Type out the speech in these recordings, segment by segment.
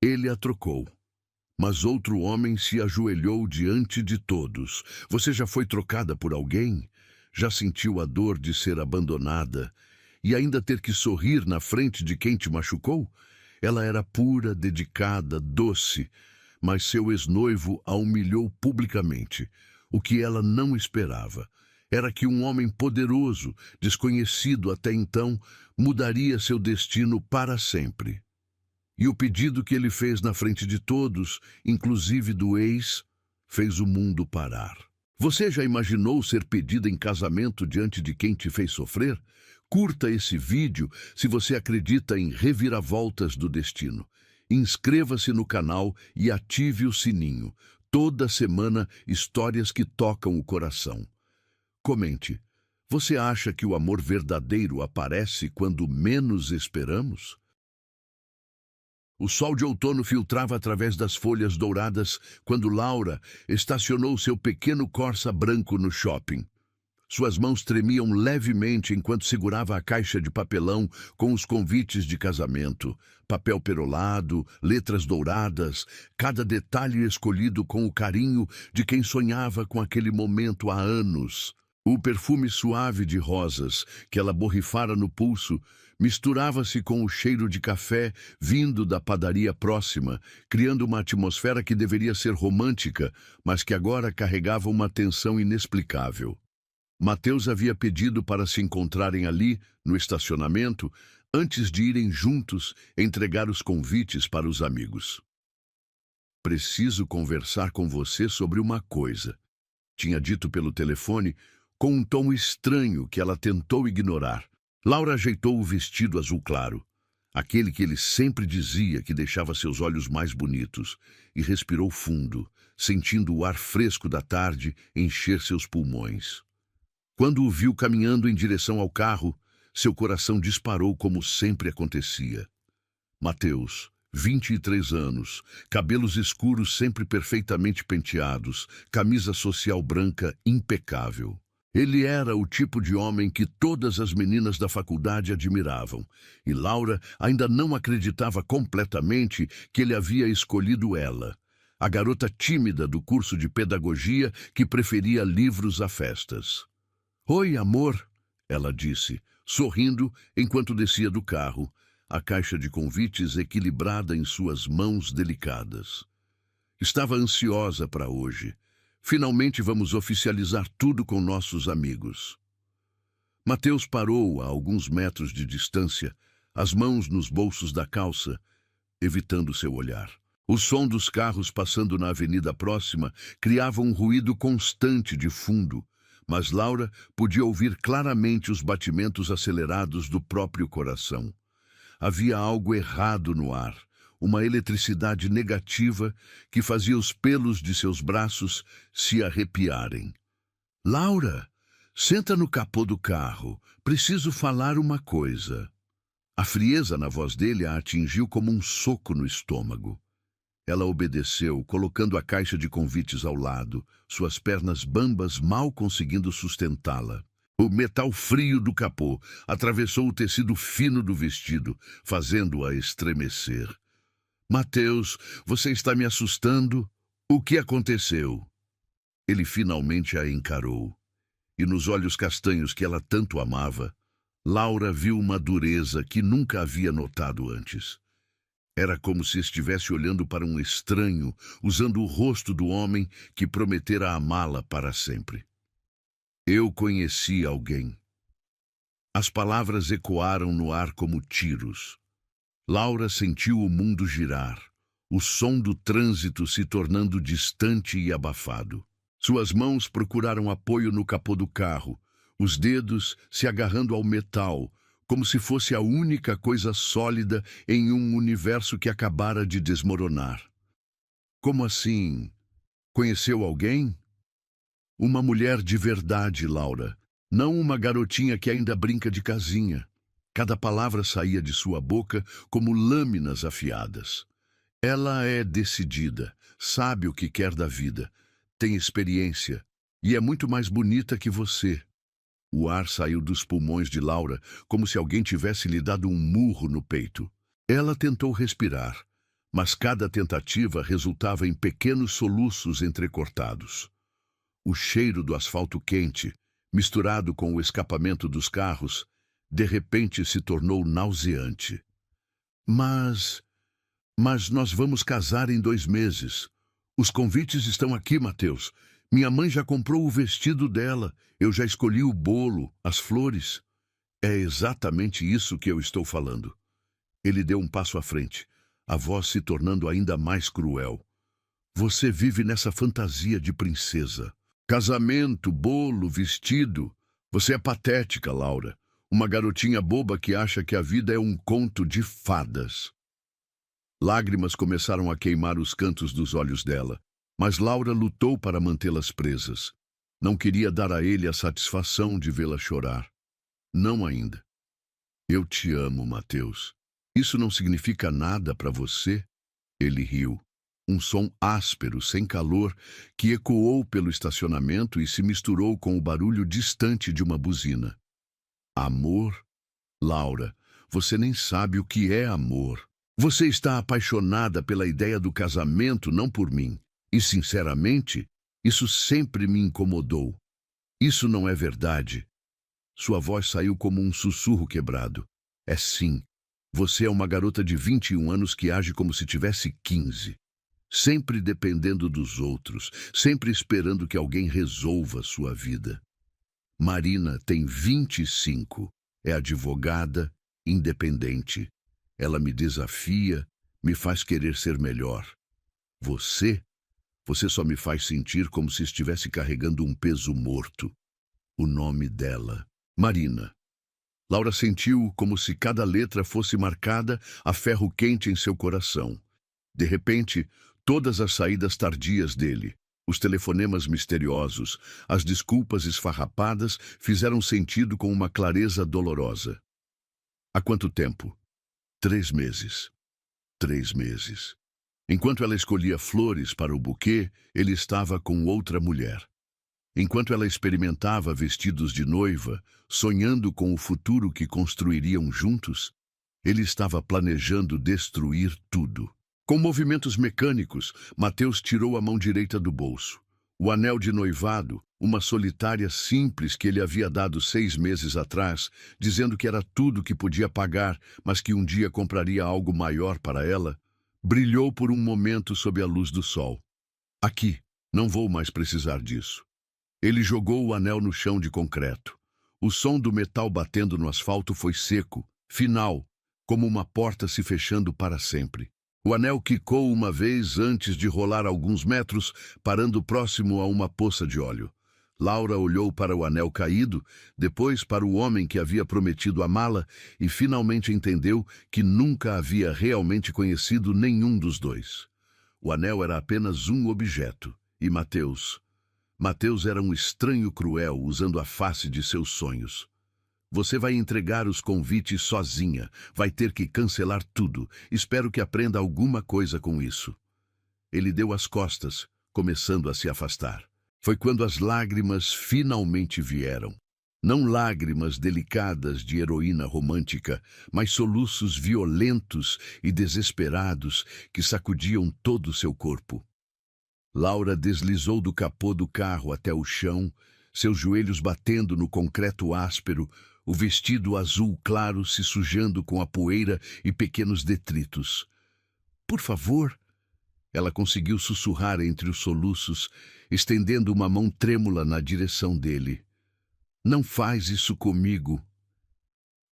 Ele a trocou. Mas outro homem se ajoelhou diante de todos. Você já foi trocada por alguém? Já sentiu a dor de ser abandonada e ainda ter que sorrir na frente de quem te machucou? Ela era pura, dedicada, doce, mas seu ex-noivo a humilhou publicamente. O que ela não esperava era que um homem poderoso, desconhecido até então, mudaria seu destino para sempre. E o pedido que ele fez na frente de todos, inclusive do ex, fez o mundo parar. Você já imaginou ser pedida em casamento diante de quem te fez sofrer? Curta esse vídeo se você acredita em reviravoltas do destino. Inscreva-se no canal e ative o sininho. Toda semana, histórias que tocam o coração. Comente. Você acha que o amor verdadeiro aparece quando menos esperamos? O sol de outono filtrava através das folhas douradas quando Laura estacionou seu pequeno Corsa branco no shopping. Suas mãos tremiam levemente enquanto segurava a caixa de papelão com os convites de casamento, papel perolado, letras douradas, cada detalhe escolhido com o carinho de quem sonhava com aquele momento há anos. O perfume suave de rosas que ela borrifara no pulso misturava-se com o cheiro de café vindo da padaria próxima, criando uma atmosfera que deveria ser romântica, mas que agora carregava uma tensão inexplicável. Mateus havia pedido para se encontrarem ali, no estacionamento, antes de irem juntos entregar os convites para os amigos. "Preciso conversar com você sobre uma coisa", tinha dito pelo telefone, com um tom estranho que ela tentou ignorar. Laura ajeitou o vestido azul claro, aquele que ele sempre dizia que deixava seus olhos mais bonitos, e respirou fundo, sentindo o ar fresco da tarde encher seus pulmões. Quando o viu caminhando em direção ao carro, seu coração disparou como sempre acontecia. Mateus, 23 anos, cabelos escuros sempre perfeitamente penteados, camisa social branca impecável. Ele era o tipo de homem que todas as meninas da faculdade admiravam, e Laura ainda não acreditava completamente que ele havia escolhido ela, a garota tímida do curso de pedagogia que preferia livros a festas. "Oi, amor", ela disse, sorrindo enquanto descia do carro, a caixa de convites equilibrada em suas mãos delicadas. Estava ansiosa para hoje. Finalmente vamos oficializar tudo com nossos amigos. Mateus parou a alguns metros de distância, as mãos nos bolsos da calça, evitando seu olhar. O som dos carros passando na avenida próxima criava um ruído constante de fundo, mas Laura podia ouvir claramente os batimentos acelerados do próprio coração. Havia algo errado no ar, uma eletricidade negativa que fazia os pelos de seus braços se arrepiarem. "Laura, senta no capô do carro. Preciso falar uma coisa." A frieza na voz dele a atingiu como um soco no estômago. Ela obedeceu, colocando a caixa de convites ao lado, suas pernas bambas mal conseguindo sustentá-la. O metal frio do capô atravessou o tecido fino do vestido, fazendo-a estremecer. "Mateus, você está me assustando? O que aconteceu?" Ele finalmente a encarou, e nos olhos castanhos que ela tanto amava, Laura viu uma dureza que nunca havia notado antes. Era como se estivesse olhando para um estranho, usando o rosto do homem que prometera amá-la para sempre. "Eu conheci alguém." As palavras ecoaram no ar como tiros. Laura sentiu o mundo girar, o som do trânsito se tornando distante e abafado. Suas mãos procuraram apoio no capô do carro, os dedos se agarrando ao metal, como se fosse a única coisa sólida em um universo que acabara de desmoronar. "Como assim? Conheceu alguém?" "Uma mulher de verdade, Laura. Não uma garotinha que ainda brinca de casinha." Cada palavra saía de sua boca como lâminas afiadas. "Ela é decidida, sabe o que quer da vida, tem experiência e é muito mais bonita que você." O ar saiu dos pulmões de Laura como se alguém tivesse lhe dado um murro no peito. Ela tentou respirar, mas cada tentativa resultava em pequenos soluços entrecortados. O cheiro do asfalto quente, misturado com o escapamento dos carros, de repente se tornou nauseante. Mas nós vamos casar em 2 meses. Os convites estão aqui, Mateus. Minha mãe já comprou o vestido dela. Eu já escolhi o bolo, as flores. É exatamente isso que eu estou falando. Ele deu um passo à frente, a voz se tornando ainda mais cruel. Você vive nessa fantasia de princesa. Casamento, bolo, vestido. Você é patética, Laura. Uma garotinha boba que acha que a vida é um conto de fadas. Lágrimas começaram a queimar os cantos dos olhos dela, mas Laura lutou para mantê-las presas. Não queria dar a ele a satisfação de vê-la chorar. Não ainda. Eu te amo, Mateus. Isso não significa nada para você? Ele riu. Um som áspero, sem calor, que ecoou pelo estacionamento e se misturou com o barulho distante de uma buzina. Amor? Laura, você nem sabe o que é amor. Você está apaixonada pela ideia do casamento, não por mim. E, sinceramente, isso sempre me incomodou. Isso não é verdade. Sua voz saiu como um sussurro quebrado. É sim. Você é uma garota de 21 anos que age como se tivesse 15. Sempre dependendo dos outros, sempre esperando que alguém resolva sua vida. Marina tem 25, é advogada, independente. Ela me desafia, me faz querer ser melhor. Você só me faz sentir como se estivesse carregando um peso morto. O nome dela, Marina. Laura sentiu como se cada letra fosse marcada a ferro quente em seu coração. De repente, todas as saídas tardias dele, os telefonemas misteriosos, as desculpas esfarrapadas fizeram sentido com uma clareza dolorosa. Há quanto tempo? 3 meses. 3 meses. Enquanto ela escolhia flores para o buquê, ele estava com outra mulher. Enquanto ela experimentava vestidos de noiva, sonhando com o futuro que construiriam juntos, ele estava planejando destruir tudo. Com movimentos mecânicos, Mateus tirou a mão direita do bolso. O anel de noivado, uma solitária simples que ele havia dado 6 meses atrás, dizendo que era tudo que podia pagar, mas que um dia compraria algo maior para ela, brilhou por um momento sob a luz do sol. Aqui, não vou mais precisar disso. Ele jogou o anel no chão de concreto. O som do metal batendo no asfalto foi seco, final, como uma porta se fechando para sempre. O anel quicou uma vez antes de rolar alguns metros, parando próximo a uma poça de óleo. Laura olhou para o anel caído, depois para o homem que havia prometido amá-la e finalmente entendeu que nunca havia realmente conhecido nenhum dos dois. O anel era apenas um objeto, e Mateus era um estranho cruel usando a face de seus sonhos. Você vai entregar os convites sozinha, vai ter que cancelar tudo. Espero que aprenda alguma coisa com isso. Ele deu as costas, começando a se afastar. Foi quando as lágrimas finalmente vieram. Não lágrimas delicadas de heroína romântica, mas soluços violentos e desesperados que sacudiam todo o seu corpo. Laura deslizou do capô do carro até o chão, seus joelhos batendo no concreto áspero, o vestido azul claro se sujando com a poeira e pequenos detritos. Por favor, ela conseguiu sussurrar entre os soluços, estendendo uma mão trêmula na direção dele. Não faz isso comigo.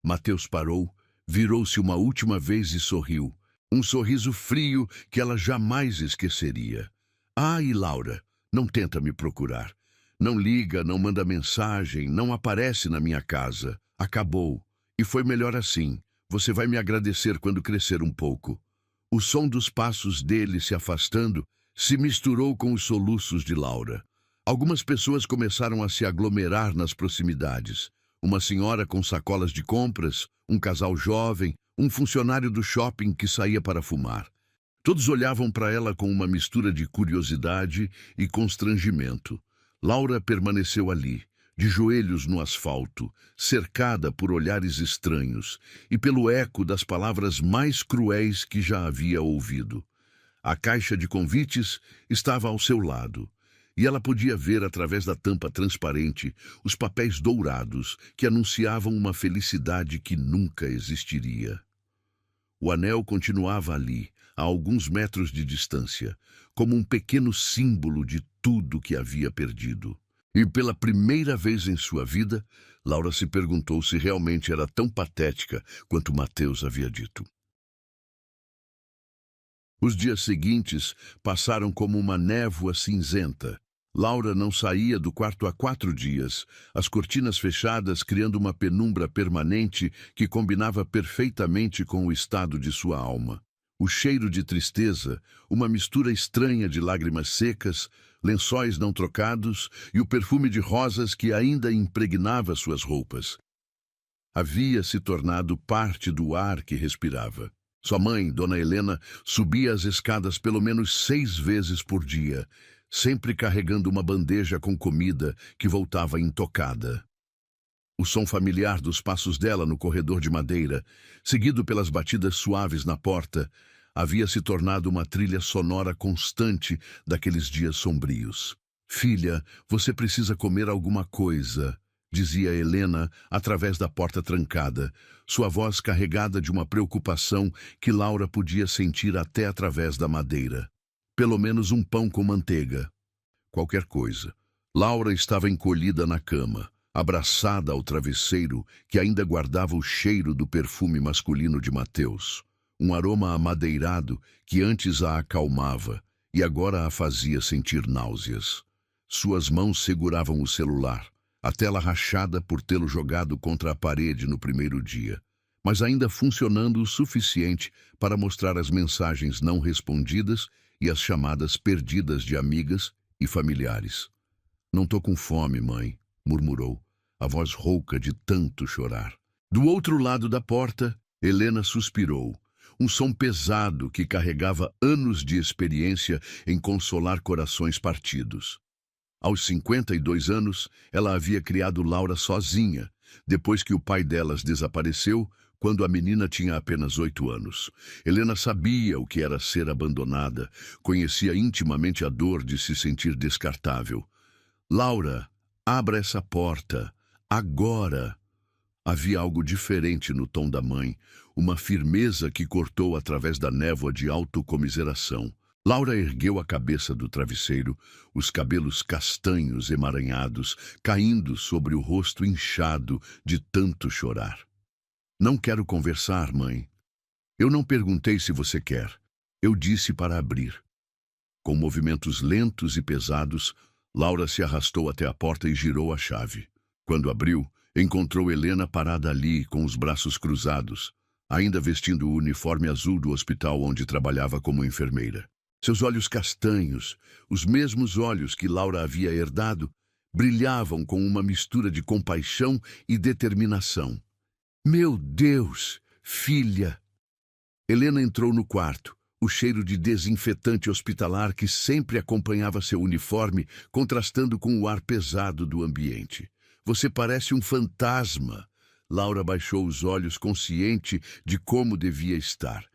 Mateus parou, virou-se uma última vez e sorriu. Um sorriso frio que ela jamais esqueceria. Ah, e Laura, não tenta me procurar. Não liga, não manda mensagem, não aparece na minha casa. Acabou. E foi melhor assim. Você vai me agradecer quando crescer um pouco. O som dos passos dele se afastando se misturou com os soluços de Laura. Algumas pessoas começaram a se aglomerar nas proximidades. Uma senhora com sacolas de compras, um casal jovem, um funcionário do shopping que saía para fumar. Todos olhavam para ela com uma mistura de curiosidade e constrangimento. Laura permaneceu ali, de joelhos no asfalto, cercada por olhares estranhos e pelo eco das palavras mais cruéis que já havia ouvido. A caixa de convites estava ao seu lado, e ela podia ver através da tampa transparente os papéis dourados que anunciavam uma felicidade que nunca existiria. O anel continuava ali, a alguns metros de distância, como um pequeno símbolo de tudo que havia perdido. E pela primeira vez em sua vida, Laura se perguntou se realmente era tão patética quanto Mateus havia dito. Os dias seguintes passaram como uma névoa cinzenta. Laura não saía do quarto há 4 dias, as cortinas fechadas criando uma penumbra permanente que combinava perfeitamente com o estado de sua alma. O cheiro de tristeza, uma mistura estranha de lágrimas secas, lençóis não trocados e o perfume de rosas que ainda impregnava suas roupas. Havia se tornado parte do ar que respirava. Sua mãe, Dona Helena, subia as escadas pelo menos 6 vezes por dia, sempre carregando uma bandeja com comida que voltava intocada. O som familiar dos passos dela no corredor de madeira, seguido pelas batidas suaves na porta, havia se tornado uma trilha sonora constante daqueles dias sombrios. "Filha, você precisa comer alguma coisa", dizia Helena através da porta trancada, sua voz carregada de uma preocupação que Laura podia sentir até através da madeira. "Pelo menos um pão com manteiga." Qualquer coisa. Laura estava encolhida na cama, abraçada ao travesseiro que ainda guardava o cheiro do perfume masculino de Mateus, um aroma amadeirado que antes a acalmava e agora a fazia sentir náuseas. Suas mãos seguravam o celular, a tela rachada por tê-lo jogado contra a parede no primeiro dia, mas ainda funcionando o suficiente para mostrar as mensagens não respondidas e as chamadas perdidas de amigas e familiares. "Não tô com fome, mãe", murmurou, a voz rouca de tanto chorar. Do outro lado da porta, Helena suspirou, um som pesado que carregava anos de experiência em consolar corações partidos. Aos 52 anos, ela havia criado Laura sozinha, depois que o pai delas desapareceu, quando a menina tinha apenas 8 anos. Helena sabia o que era ser abandonada, conhecia intimamente a dor de se sentir descartável. "Laura, abra essa porta, agora!" Havia algo diferente no tom da mãe, uma firmeza que cortou através da névoa de autocomiseração. Laura ergueu a cabeça do travesseiro, os cabelos castanhos emaranhados, caindo sobre o rosto inchado de tanto chorar. "Não quero conversar, mãe. Eu não perguntei se você quer. Eu disse para abrir." Com movimentos lentos e pesados, Laura se arrastou até a porta e girou a chave. Quando abriu, encontrou Helena parada ali, com os braços cruzados, ainda vestindo o uniforme azul do hospital onde trabalhava como enfermeira. Seus olhos castanhos, os mesmos olhos que Laura havia herdado, brilhavam com uma mistura de compaixão e determinação. "Meu Deus, filha!" Helena entrou no quarto, o cheiro de desinfetante hospitalar que sempre acompanhava seu uniforme, contrastando com o ar pesado do ambiente. "Você parece um fantasma." Laura baixou os olhos, consciente de como devia estar.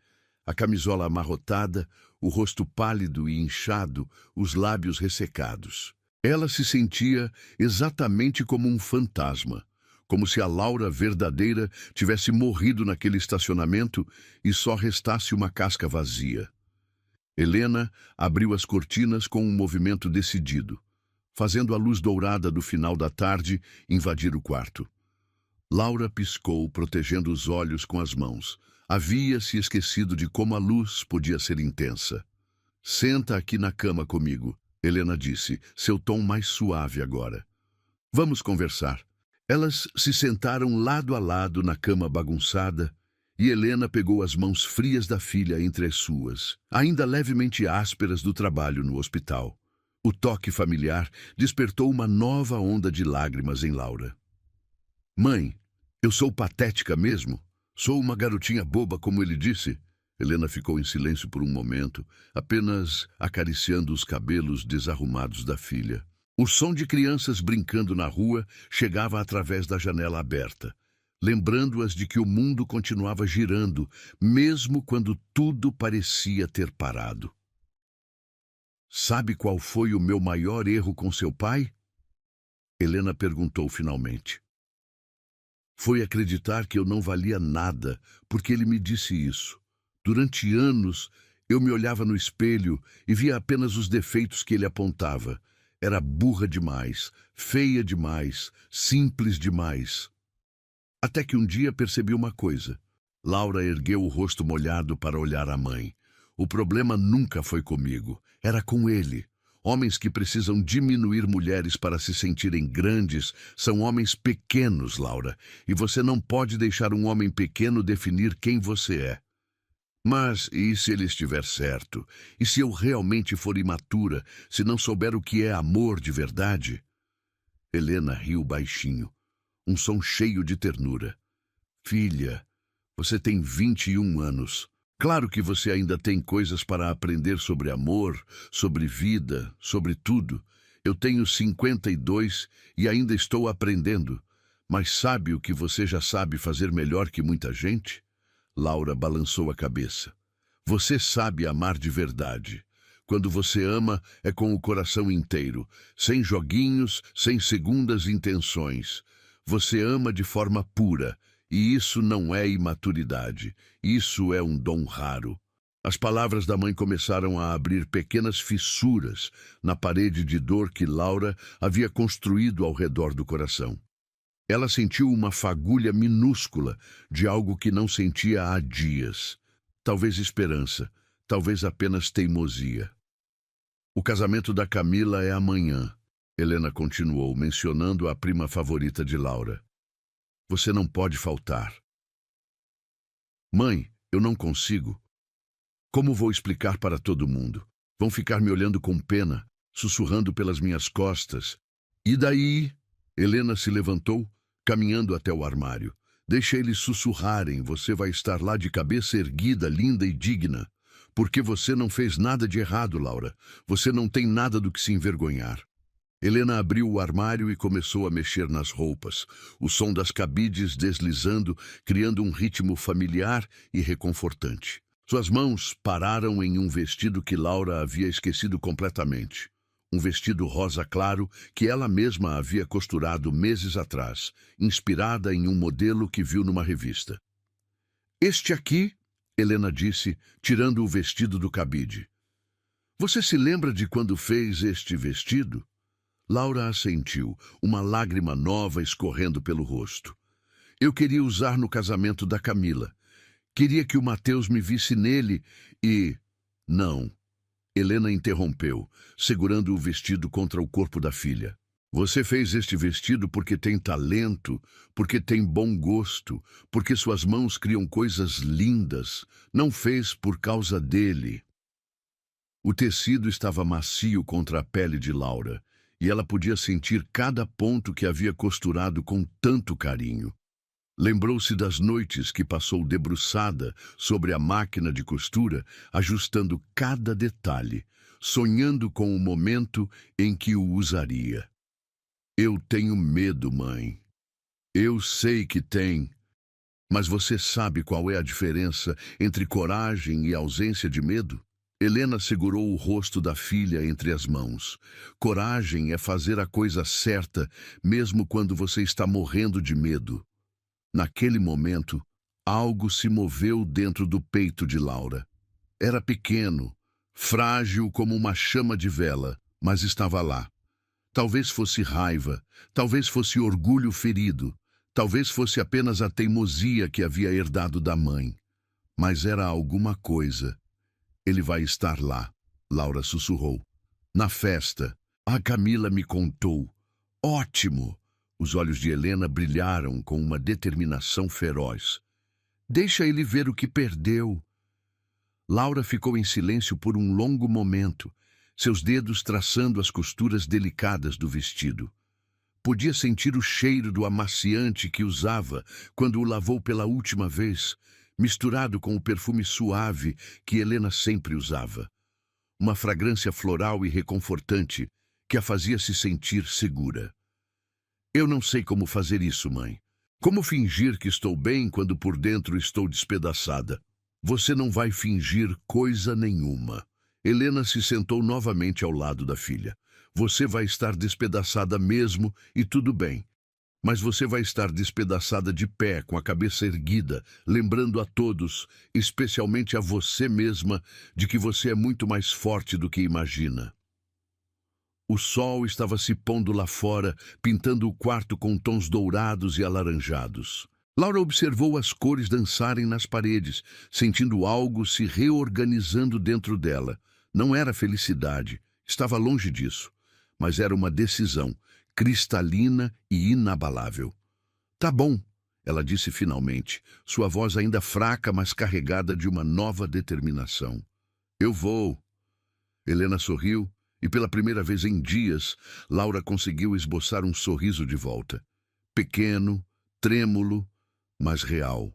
A camisola amarrotada, o rosto pálido e inchado, os lábios ressecados. Ela se sentia exatamente como um fantasma, como se a Laura verdadeira tivesse morrido naquele estacionamento e só restasse uma casca vazia. Helena abriu as cortinas com um movimento decidido, fazendo a luz dourada do final da tarde invadir o quarto. Laura piscou, protegendo os olhos com as mãos. Havia se esquecido de como a luz podia ser intensa. "Senta aqui na cama comigo", Helena disse, seu tom mais suave agora. "Vamos conversar." Elas se sentaram lado a lado na cama bagunçada e Helena pegou as mãos frias da filha entre as suas, ainda levemente ásperas do trabalho no hospital. O toque familiar despertou uma nova onda de lágrimas em Laura. "Mãe, eu sou patética mesmo? Sou uma garotinha boba, como ele disse?" Helena ficou em silêncio por um momento, apenas acariciando os cabelos desarrumados da filha. O som de crianças brincando na rua chegava através da janela aberta, lembrando-as de que o mundo continuava girando, mesmo quando tudo parecia ter parado. Sabe qual foi o meu maior erro com seu pai? Helena perguntou finalmente. Foi acreditar que eu não valia nada, porque ele me disse isso. Durante anos, eu me olhava no espelho e via apenas os defeitos que ele apontava. Era burra demais, feia demais, simples demais. Até que um dia percebi uma coisa. Laura ergueu o rosto molhado para olhar a mãe. O problema nunca foi comigo, era com ele. Homens que precisam diminuir mulheres para se sentirem grandes são homens pequenos, Laura, e você não pode deixar um homem pequeno definir quem você é. Mas e se ele estiver certo? E se eu realmente for imatura, se não souber o que é amor de verdade? Helena riu baixinho, um som cheio de ternura. Filha, você tem 21 anos. Claro que você ainda tem coisas para aprender sobre amor, sobre vida, sobre tudo. Eu tenho 52 e ainda estou aprendendo. Mas sabe o que você já sabe fazer melhor que muita gente? Laura balançou a cabeça. Você sabe amar de verdade. Quando você ama, é com o coração inteiro, sem joguinhos, sem segundas intenções. Você ama de forma pura, e isso não é imaturidade. Isso é um dom raro. As palavras da mãe começaram a abrir pequenas fissuras na parede de dor que Laura havia construído ao redor do coração. Ela sentiu uma fagulha minúscula de algo que não sentia há dias. Talvez esperança, talvez apenas teimosia. O casamento da Camila é amanhã, Helena continuou, mencionando a prima favorita de Laura. Você não pode faltar. Mãe, eu não consigo. Como vou explicar para todo mundo? Vão ficar me olhando com pena, sussurrando pelas minhas costas. E daí? Helena se levantou, caminhando até o armário. Deixa eles sussurrarem, você vai estar lá de cabeça erguida, linda e digna. Porque você não fez nada de errado, Laura. Você não tem nada do que se envergonhar. Helena abriu o armário e começou a mexer nas roupas, o som das cabides deslizando, criando um ritmo familiar e reconfortante. Suas mãos pararam em um vestido que Laura havia esquecido completamente. Um vestido rosa claro que ela mesma havia costurado meses atrás, inspirada em um modelo que viu numa revista. Este aqui, Helena disse, tirando o vestido do cabide. Você se lembra de quando fez este vestido? Laura assentiu, uma lágrima nova escorrendo pelo rosto. Eu queria usar no casamento da Camila. Queria que o Mateus me visse nele e... Não. Helena interrompeu, segurando o vestido contra o corpo da filha. Você fez este vestido porque tem talento, porque tem bom gosto, porque suas mãos criam coisas lindas. Não fez por causa dele. O tecido estava macio contra a pele de Laura, e ela podia sentir cada ponto que havia costurado com tanto carinho. Lembrou-se das noites que passou debruçada sobre a máquina de costura, ajustando cada detalhe, sonhando com o momento em que o usaria. Eu tenho medo, mãe. Eu sei que tem. Mas você sabe qual é a diferença entre coragem e ausência de medo? Helena segurou o rosto da filha entre as mãos. Coragem é fazer a coisa certa, mesmo quando você está morrendo de medo. Naquele momento, algo se moveu dentro do peito de Laura. Era pequeno, frágil como uma chama de vela, mas estava lá. Talvez fosse raiva, talvez fosse orgulho ferido, talvez fosse apenas a teimosia que havia herdado da mãe. Mas era alguma coisa. Ele vai estar lá, Laura sussurrou. Na festa. A Camila me contou. Ótimo! Os olhos de Helena brilharam com uma determinação feroz. Deixa ele ver o que perdeu. Laura ficou em silêncio por um longo momento, seus dedos traçando as costuras delicadas do vestido. Podia sentir o cheiro do amaciante que usava quando o lavou pela última vez, misturado com o perfume suave que Helena sempre usava. Uma fragrância floral e reconfortante que a fazia se sentir segura. Eu não sei como fazer isso, mãe. Como fingir que estou bem quando por dentro estou despedaçada? Você não vai fingir coisa nenhuma. Helena se sentou novamente ao lado da filha. Você vai estar despedaçada mesmo e tudo bem. Mas você vai estar despedaçada de pé, com a cabeça erguida, lembrando a todos, especialmente a você mesma, de que você é muito mais forte do que imagina. O sol estava se pondo lá fora, pintando o quarto com tons dourados e alaranjados. Laura observou as cores dançarem nas paredes, sentindo algo se reorganizando dentro dela. Não era felicidade, estava longe disso, mas era uma decisão, cristalina e inabalável. Tá bom, ela disse finalmente, sua voz ainda fraca, mas carregada de uma nova determinação. Eu vou. Helena sorriu, e pela primeira vez em dias, Laura conseguiu esboçar um sorriso de volta. Pequeno, trêmulo, mas real.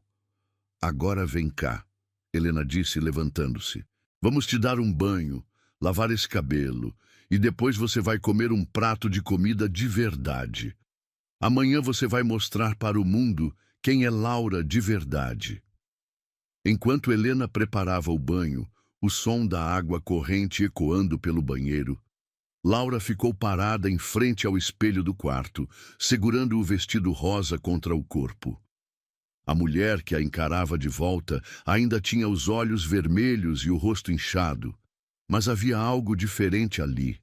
Agora vem cá, Helena disse, levantando-se. Vamos te dar um banho, lavar esse cabelo, e depois você vai comer um prato de comida de verdade. Amanhã você vai mostrar para o mundo quem é Laura de verdade. Enquanto Helena preparava o banho, o som da água corrente ecoando pelo banheiro, Laura ficou parada em frente ao espelho do quarto, segurando o vestido rosa contra o corpo. A mulher que a encarava de volta ainda tinha os olhos vermelhos e o rosto inchado, mas havia algo diferente ali,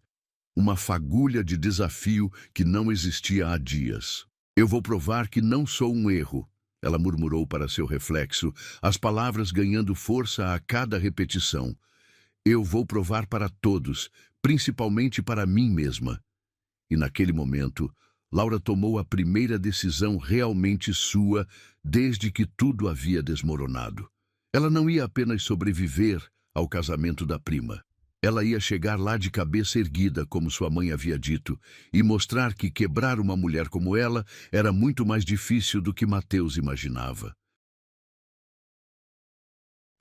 uma fagulha de desafio que não existia há dias. Eu vou provar que não sou um erro, ela murmurou para seu reflexo, as palavras ganhando força a cada repetição. Eu vou provar para todos, principalmente para mim mesma. E naquele momento, Laura tomou a primeira decisão realmente sua desde que tudo havia desmoronado. Ela não ia apenas sobreviver ao casamento da prima. Ela ia chegar lá de cabeça erguida, como sua mãe havia dito, e mostrar que quebrar uma mulher como ela era muito mais difícil do que Mateus imaginava.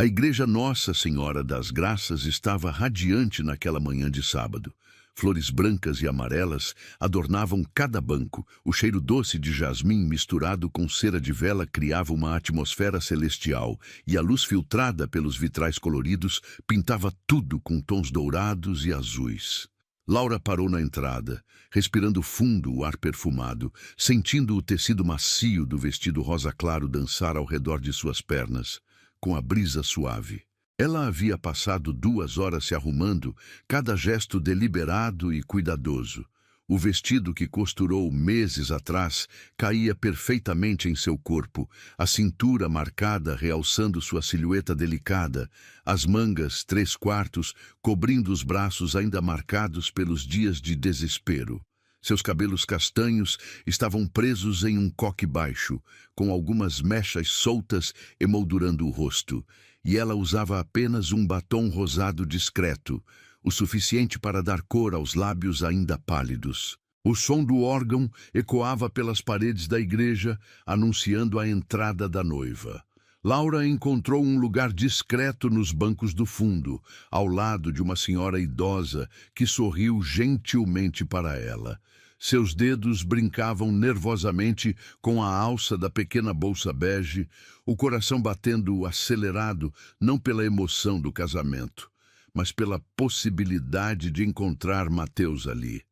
A igreja Nossa Senhora das Graças estava radiante naquela manhã de sábado. Flores brancas e amarelas adornavam cada banco. O cheiro doce de jasmim misturado com cera de vela criava uma atmosfera celestial, e a luz filtrada pelos vitrais coloridos pintava tudo com tons dourados e azuis. Laura parou na entrada, respirando fundo o ar perfumado, sentindo o tecido macio do vestido rosa claro dançar ao redor de suas pernas, com a brisa suave. Ela havia passado 2 horas se arrumando, cada gesto deliberado e cuidadoso. O vestido que costurou meses atrás caía perfeitamente em seu corpo, a cintura marcada realçando sua silhueta delicada, as mangas 3/4 cobrindo os braços ainda marcados pelos dias de desespero. Seus cabelos castanhos estavam presos em um coque baixo, com algumas mechas soltas emoldurando o rosto, e ela usava apenas um batom rosado discreto, o suficiente para dar cor aos lábios ainda pálidos. O som do órgão ecoava pelas paredes da igreja, anunciando a entrada da noiva. Laura encontrou um lugar discreto nos bancos do fundo, ao lado de uma senhora idosa que sorriu gentilmente para ela. Seus dedos brincavam nervosamente com a alça da pequena bolsa bege, o coração batendo acelerado não pela emoção do casamento, mas pela possibilidade de encontrar Mateus ali.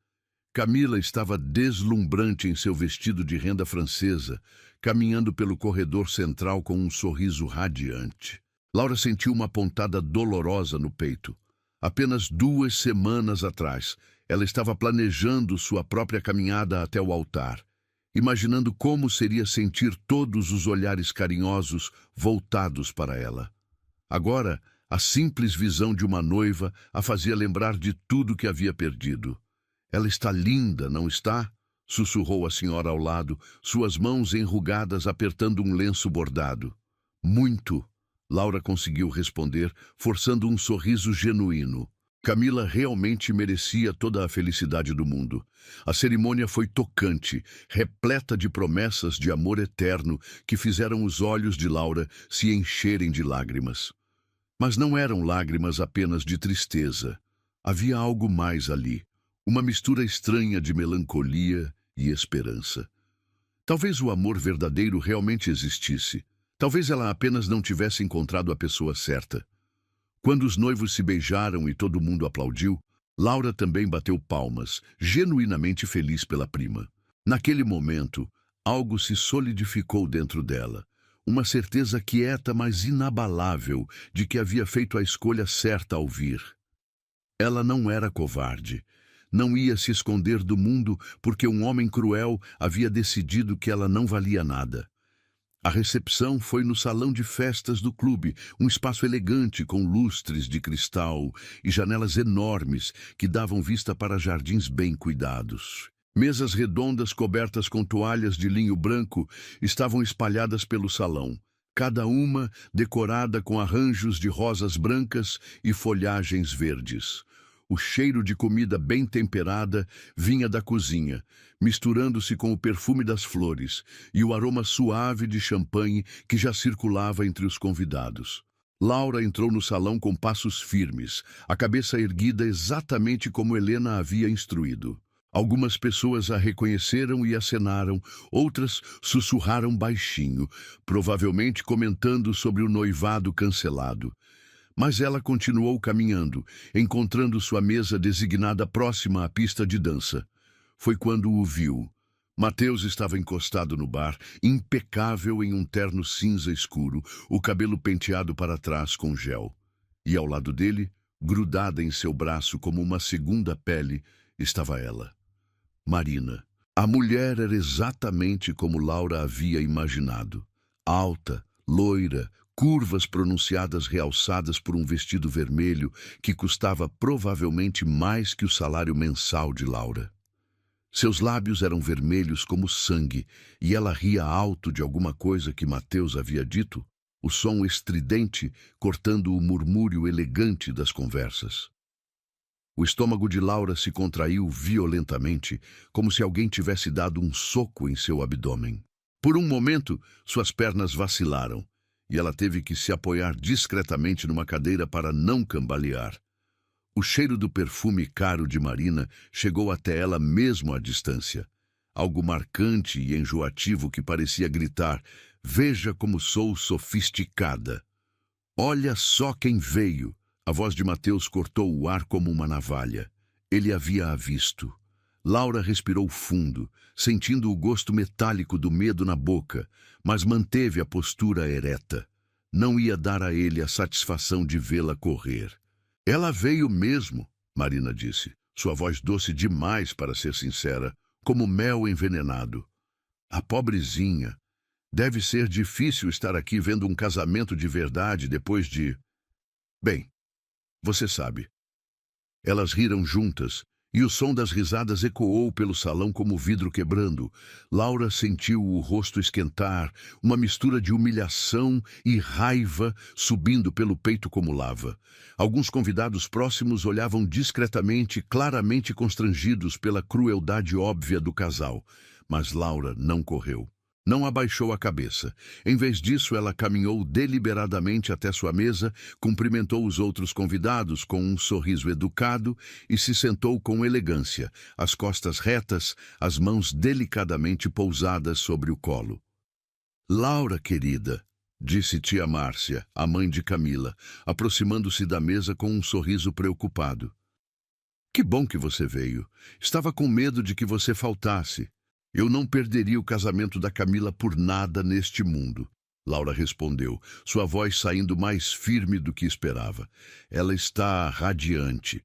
Camila estava deslumbrante em seu vestido de renda francesa, caminhando pelo corredor central com um sorriso radiante. Laura sentiu uma pontada dolorosa no peito. Apenas 2 semanas atrás, ela estava planejando sua própria caminhada até o altar, imaginando como seria sentir todos os olhares carinhosos voltados para ela. Agora, a simples visão de uma noiva a fazia lembrar de tudo que havia perdido. Ela está linda, não está? Sussurrou a senhora ao lado, suas mãos enrugadas apertando um lenço bordado. Muito, Laura conseguiu responder, forçando um sorriso genuíno. Camila realmente merecia toda a felicidade do mundo. A cerimônia foi tocante, repleta de promessas de amor eterno que fizeram os olhos de Laura se encherem de lágrimas. Mas não eram lágrimas apenas de tristeza. Havia algo mais ali, uma mistura estranha de melancolia e esperança. Talvez o amor verdadeiro realmente existisse. Talvez ela apenas não tivesse encontrado a pessoa certa. Quando os noivos se beijaram e todo mundo aplaudiu, Laura também bateu palmas, genuinamente feliz pela prima. Naquele momento, algo se solidificou dentro dela. Uma certeza quieta, mas inabalável, de que havia feito a escolha certa ao vir. Ela não era covarde. Não ia se esconder do mundo porque um homem cruel havia decidido que ela não valia nada. A recepção foi no salão de festas do clube, um espaço elegante com lustres de cristal e janelas enormes que davam vista para jardins bem cuidados. Mesas redondas cobertas com toalhas de linho branco estavam espalhadas pelo salão, cada uma decorada com arranjos de rosas brancas e folhagens verdes. O cheiro de comida bem temperada vinha da cozinha, misturando-se com o perfume das flores e o aroma suave de champanhe que já circulava entre os convidados. Laura entrou no salão com passos firmes, a cabeça erguida exatamente como Helena havia instruído. Algumas pessoas a reconheceram e acenaram, outras sussurraram baixinho, provavelmente comentando sobre o noivado cancelado. Mas ela continuou caminhando, encontrando sua mesa designada próxima à pista de dança. Foi quando o viu. Mateus estava encostado no bar, impecável em um terno cinza escuro, o cabelo penteado para trás com gel. E ao lado dele, grudada em seu braço como uma segunda pele, estava ela. Marina. A mulher era exatamente como Laura havia imaginado. Alta, loira, curvas pronunciadas realçadas por um vestido vermelho que custava provavelmente mais que o salário mensal de Laura. Seus lábios eram vermelhos como sangue e ela ria alto de alguma coisa que Mateus havia dito, o som estridente cortando o murmúrio elegante das conversas. O estômago de Laura se contraiu violentamente, como se alguém tivesse dado um soco em seu abdômen. Por um momento, suas pernas vacilaram e ela teve que se apoiar discretamente numa cadeira para não cambalear. O cheiro do perfume caro de Marina chegou até ela mesmo à distância. Algo marcante e enjoativo que parecia gritar: "Veja como sou sofisticada." "Olha só quem veio." A voz de Mateus cortou o ar como uma navalha. Ele havia-a visto. Laura respirou fundo, sentindo o gosto metálico do medo na boca, mas manteve a postura ereta. Não ia dar a ele a satisfação de vê-la correr. "Ela veio mesmo," Marina disse, sua voz doce demais para ser sincera, como mel envenenado. "A pobrezinha. Deve ser difícil estar aqui vendo um casamento de verdade depois de... Bem, você sabe." Elas riram juntas, e o som das risadas ecoou pelo salão como vidro quebrando. Laura sentiu o rosto esquentar, uma mistura de humilhação e raiva subindo pelo peito como lava. Alguns convidados próximos olhavam discretamente, claramente constrangidos pela crueldade óbvia do casal. Mas Laura não correu. Não abaixou a cabeça. Em vez disso, ela caminhou deliberadamente até sua mesa, cumprimentou os outros convidados com um sorriso educado e se sentou com elegância, as costas retas, as mãos delicadamente pousadas sobre o colo. "Laura, querida", disse tia Márcia, a mãe de Camila, aproximando-se da mesa com um sorriso preocupado. "Que bom que você veio. Estava com medo de que você faltasse." "Eu não perderia o casamento da Camila por nada neste mundo", Laura respondeu, sua voz saindo mais firme do que esperava. "Ela está radiante."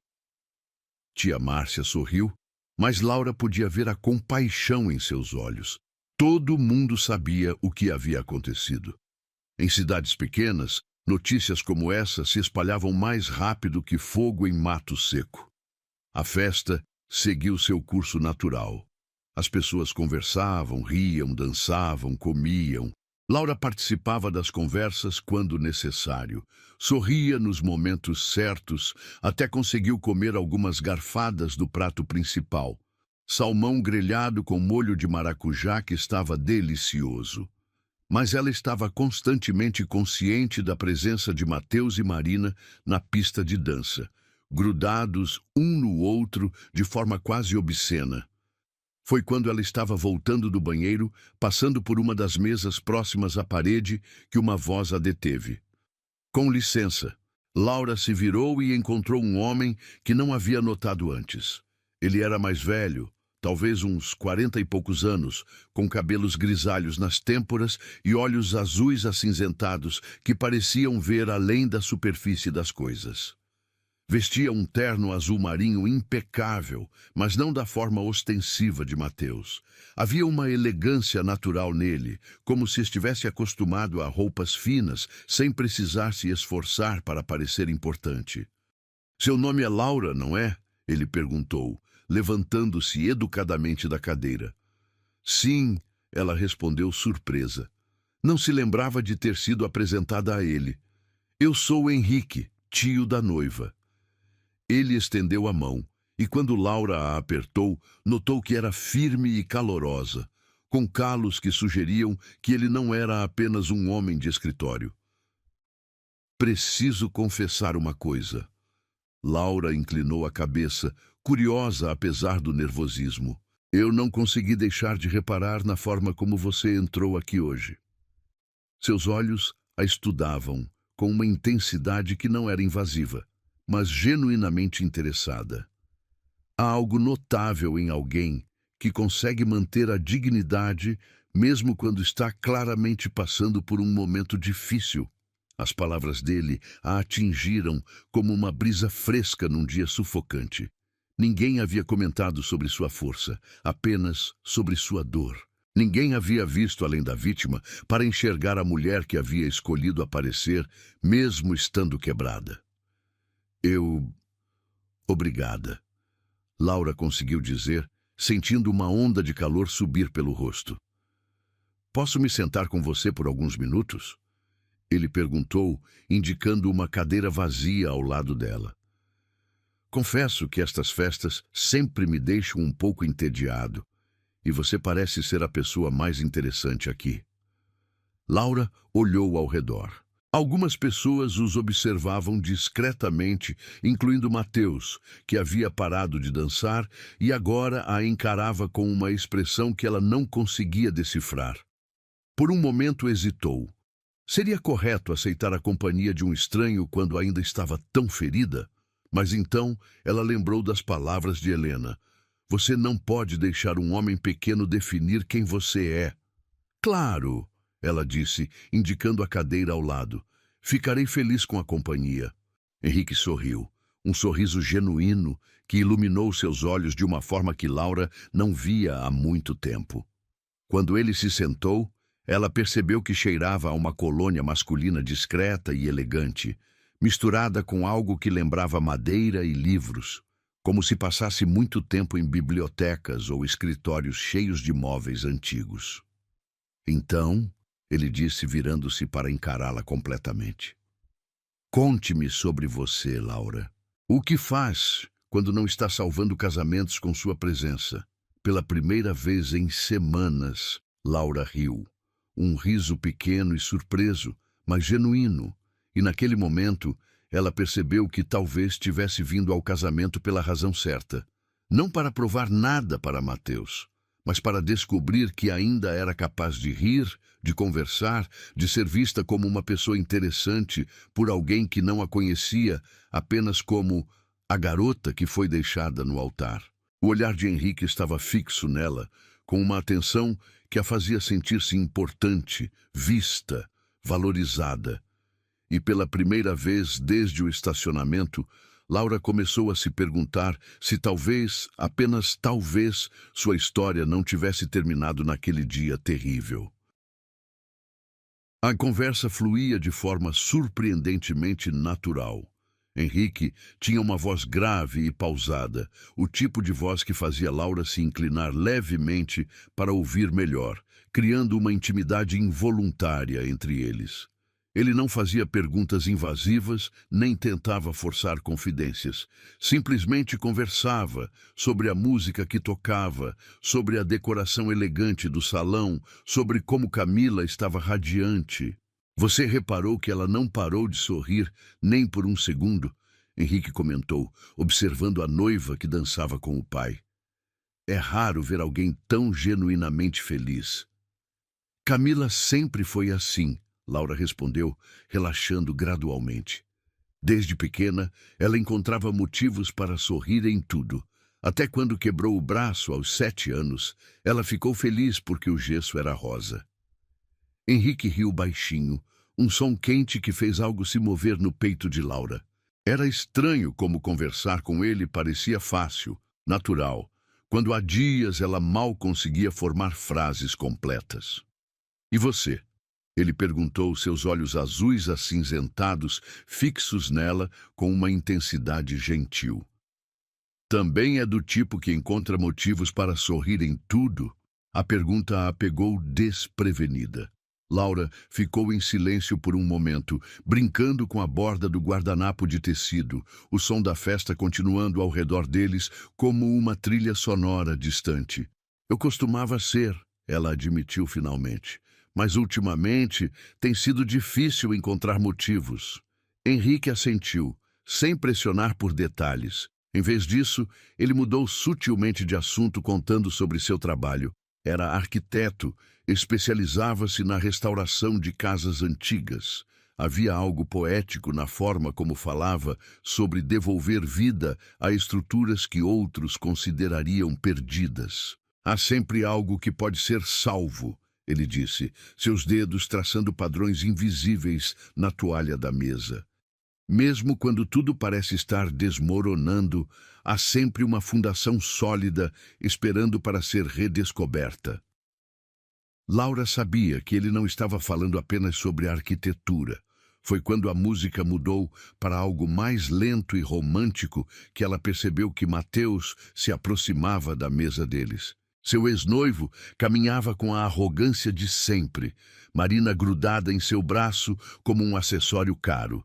Tia Márcia sorriu, mas Laura podia ver a compaixão em seus olhos. Todo mundo sabia o que havia acontecido. Em cidades pequenas, notícias como essa se espalhavam mais rápido que fogo em mato seco. A festa seguiu seu curso natural. As pessoas conversavam, riam, dançavam, comiam. Laura participava das conversas quando necessário. Sorria nos momentos certos, até conseguiu comer algumas garfadas do prato principal. Salmão grelhado com molho de maracujá que estava delicioso. Mas ela estava constantemente consciente da presença de Mateus e Marina na pista de dança, grudados um no outro de forma quase obscena. Foi quando ela estava voltando do banheiro, passando por uma das mesas próximas à parede, que uma voz a deteve. "Com licença." Laura se virou e encontrou um homem que não havia notado antes. Ele era mais velho, talvez uns 40 e poucos anos, com cabelos grisalhos nas têmporas e olhos azuis acinzentados que pareciam ver além da superfície das coisas. Vestia um terno azul marinho impecável, mas não da forma ostensiva de Mateus. Havia uma elegância natural nele, como se estivesse acostumado a roupas finas, sem precisar se esforçar para parecer importante. "Seu nome é Laura, não é?" ele perguntou, levantando-se educadamente da cadeira. "Sim", ela respondeu surpresa. Não se lembrava de ter sido apresentada a ele. "Eu sou Henrique, tio da noiva." Ele estendeu a mão, e quando Laura a apertou, notou que era firme e calorosa, com calos que sugeriam que ele não era apenas um homem de escritório. "Preciso confessar uma coisa." Laura inclinou a cabeça, curiosa apesar do nervosismo. "Eu não consegui deixar de reparar na forma como você entrou aqui hoje." Seus olhos a estudavam, com uma intensidade que não era invasiva, mas genuinamente interessada. Há algo notável em alguém que consegue manter a dignidade mesmo quando está claramente passando por um momento difícil. As palavras dele a atingiram como uma brisa fresca num dia sufocante. Ninguém havia comentado sobre sua força, apenas sobre sua dor. Ninguém havia visto além da vítima para enxergar a mulher que havia escolhido aparecer, mesmo estando quebrada. Obrigada." Laura conseguiu dizer, sentindo uma onda de calor subir pelo rosto. "Posso me sentar com você por alguns minutos?" Ele perguntou, indicando uma cadeira vazia ao lado dela. "Confesso que estas festas sempre me deixam um pouco entediado, e você parece ser a pessoa mais interessante aqui." Laura olhou ao redor. Algumas pessoas os observavam discretamente, incluindo Mateus, que havia parado de dançar e agora a encarava com uma expressão que ela não conseguia decifrar. Por um momento hesitou. Seria correto aceitar a companhia de um estranho quando ainda estava tão ferida? Mas então ela lembrou das palavras de Helena. "Você não pode deixar um homem pequeno definir quem você é." "Claro," ela disse, indicando a cadeira ao lado. "Ficarei feliz com a companhia." Henrique sorriu, um sorriso genuíno que iluminou seus olhos de uma forma que Laura não via há muito tempo. Quando ele se sentou, ela percebeu que cheirava a uma colônia masculina discreta e elegante, misturada com algo que lembrava madeira e livros, como se passasse muito tempo em bibliotecas ou escritórios cheios de móveis antigos. "Então," ele disse, virando-se para encará-la completamente. "Conte-me sobre você, Laura. O que faz quando não está salvando casamentos com sua presença?" Pela primeira vez em semanas, Laura riu. Um riso pequeno e surpreso, mas genuíno. E naquele momento, ela percebeu que talvez tivesse vindo ao casamento pela razão certa. Não para provar nada para Mateus, mas para descobrir que ainda era capaz de rir, de conversar, de ser vista como uma pessoa interessante por alguém que não a conhecia apenas como a garota que foi deixada no altar. O olhar de Henrique estava fixo nela, com uma atenção que a fazia sentir-se importante, vista, valorizada. E pela primeira vez desde o estacionamento, Laura começou a se perguntar se talvez, apenas talvez, sua história não tivesse terminado naquele dia terrível. A conversa fluía de forma surpreendentemente natural. Henrique tinha uma voz grave e pausada, o tipo de voz que fazia Laura se inclinar levemente para ouvir melhor, criando uma intimidade involuntária entre eles. Ele não fazia perguntas invasivas, nem tentava forçar confidências. Simplesmente conversava sobre a música que tocava, sobre a decoração elegante do salão, sobre como Camila estava radiante. "Você reparou que ela não parou de sorrir nem por um segundo?" Henrique comentou, observando a noiva que dançava com o pai. "É raro ver alguém tão genuinamente feliz." "Camila sempre foi assim," Laura respondeu, relaxando gradualmente. Desde pequena, ela encontrava motivos para sorrir em tudo. Até quando quebrou o braço aos 7 anos, ela ficou feliz porque o gesso era rosa. Henrique riu baixinho, um som quente que fez algo se mover no peito de Laura. Era estranho como conversar com ele parecia fácil, natural, quando há dias ela mal conseguia formar frases completas. E você? Ele perguntou, seus olhos azuis acinzentados, fixos nela com uma intensidade gentil. Também é do tipo que encontra motivos para sorrir em tudo? A pergunta a pegou desprevenida. Laura ficou em silêncio por um momento, brincando com a borda do guardanapo de tecido, o som da festa continuando ao redor deles como uma trilha sonora distante. Eu costumava ser, ela admitiu finalmente, mas ultimamente tem sido difícil encontrar motivos. Henrique assentiu, sem pressionar por detalhes. Em vez disso, ele mudou sutilmente de assunto contando sobre seu trabalho. Era arquiteto, especializava-se na restauração de casas antigas. Havia algo poético na forma como falava sobre devolver vida a estruturas que outros considerariam perdidas. Há sempre algo que pode ser salvo, ele disse, seus dedos traçando padrões invisíveis na toalha da mesa. Mesmo quando tudo parece estar desmoronando, há sempre uma fundação sólida esperando para ser redescoberta. Laura sabia que ele não estava falando apenas sobre arquitetura. Foi quando a música mudou para algo mais lento e romântico que ela percebeu que Mateus se aproximava da mesa deles. Seu ex-noivo caminhava com a arrogância de sempre, Marina grudada em seu braço como um acessório caro.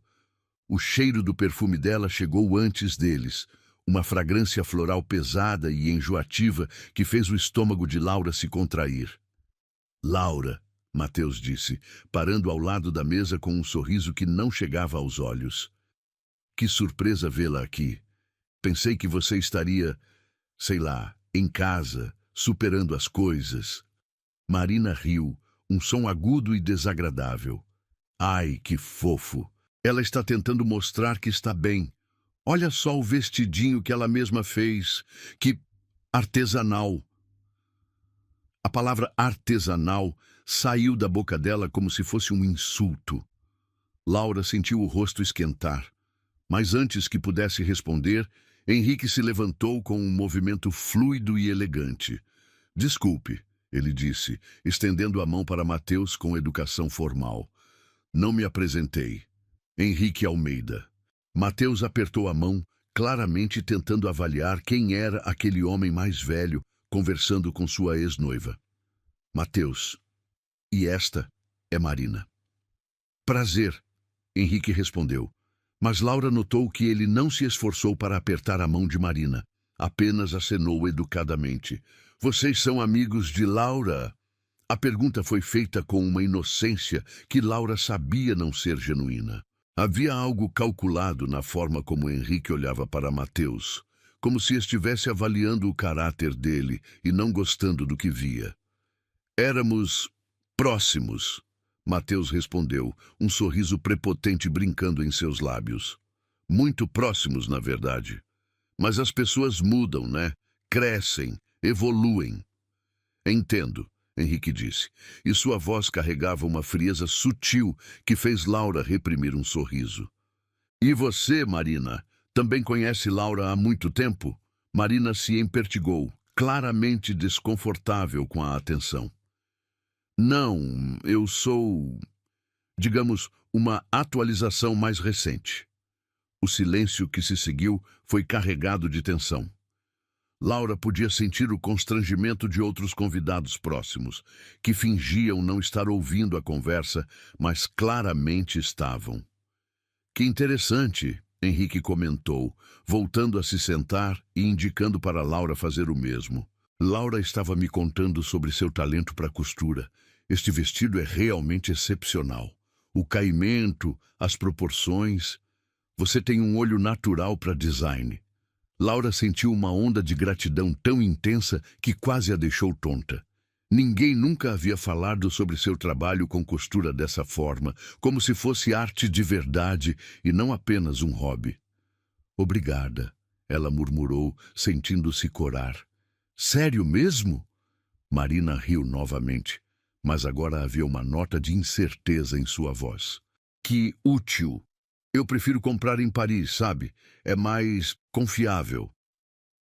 O cheiro do perfume dela chegou antes deles, uma fragrância floral pesada e enjoativa que fez o estômago de Laura se contrair. Laura, Mateus disse, parando ao lado da mesa com um sorriso que não chegava aos olhos. Que surpresa vê-la aqui. Pensei que você estaria, sei lá, em casa, superando as coisas. Marina riu, um som agudo e desagradável. Ai, que fofo! Ela está tentando mostrar que está bem. Olha só o vestidinho que ela mesma fez. Que artesanal. A palavra artesanal saiu da boca dela como se fosse um insulto. Laura sentiu o rosto esquentar. Mas antes que pudesse responder, Henrique se levantou com um movimento fluido e elegante. Desculpe, ele disse, estendendo a mão para Mateus com educação formal. Não me apresentei. Henrique Almeida. Mateus apertou a mão, claramente tentando avaliar quem era aquele homem mais velho, conversando com sua ex-noiva. Mateus. E esta é Marina. Prazer, Henrique respondeu. Mas Laura notou que ele não se esforçou para apertar a mão de Marina. Apenas acenou educadamente. Vocês são amigos de Laura? A pergunta foi feita com uma inocência que Laura sabia não ser genuína. Havia algo calculado na forma como Henrique olhava para Mateus, como se estivesse avaliando o caráter dele e não gostando do que via. Éramos próximos, Mateus respondeu, um sorriso prepotente brincando em seus lábios. Muito próximos, na verdade. Mas as pessoas mudam, né? Crescem, evoluem. Entendo, Henrique disse, e sua voz carregava uma frieza sutil que fez Laura reprimir um sorriso. E você, Marina, também conhece Laura há muito tempo? Marina se empertigou, claramente desconfortável com a atenção. Não, eu sou, digamos, uma atualização mais recente. O silêncio que se seguiu foi carregado de tensão. Laura podia sentir o constrangimento de outros convidados próximos, que fingiam não estar ouvindo a conversa, mas claramente estavam. Que interessante, Henrique comentou, voltando a se sentar e indicando para Laura fazer o mesmo. Laura estava me contando sobre seu talento para costura. Este vestido é realmente excepcional. O caimento, as proporções. Você tem um olho natural para design. Laura sentiu uma onda de gratidão tão intensa que quase a deixou tonta. Ninguém nunca havia falado sobre seu trabalho com costura dessa forma, como se fosse arte de verdade e não apenas um hobby. Obrigada, ela murmurou, sentindo-se corar. Sério mesmo? Marina riu novamente, mas agora havia uma nota de incerteza em sua voz. Que útil! Eu prefiro comprar em Paris, sabe? É mais confiável.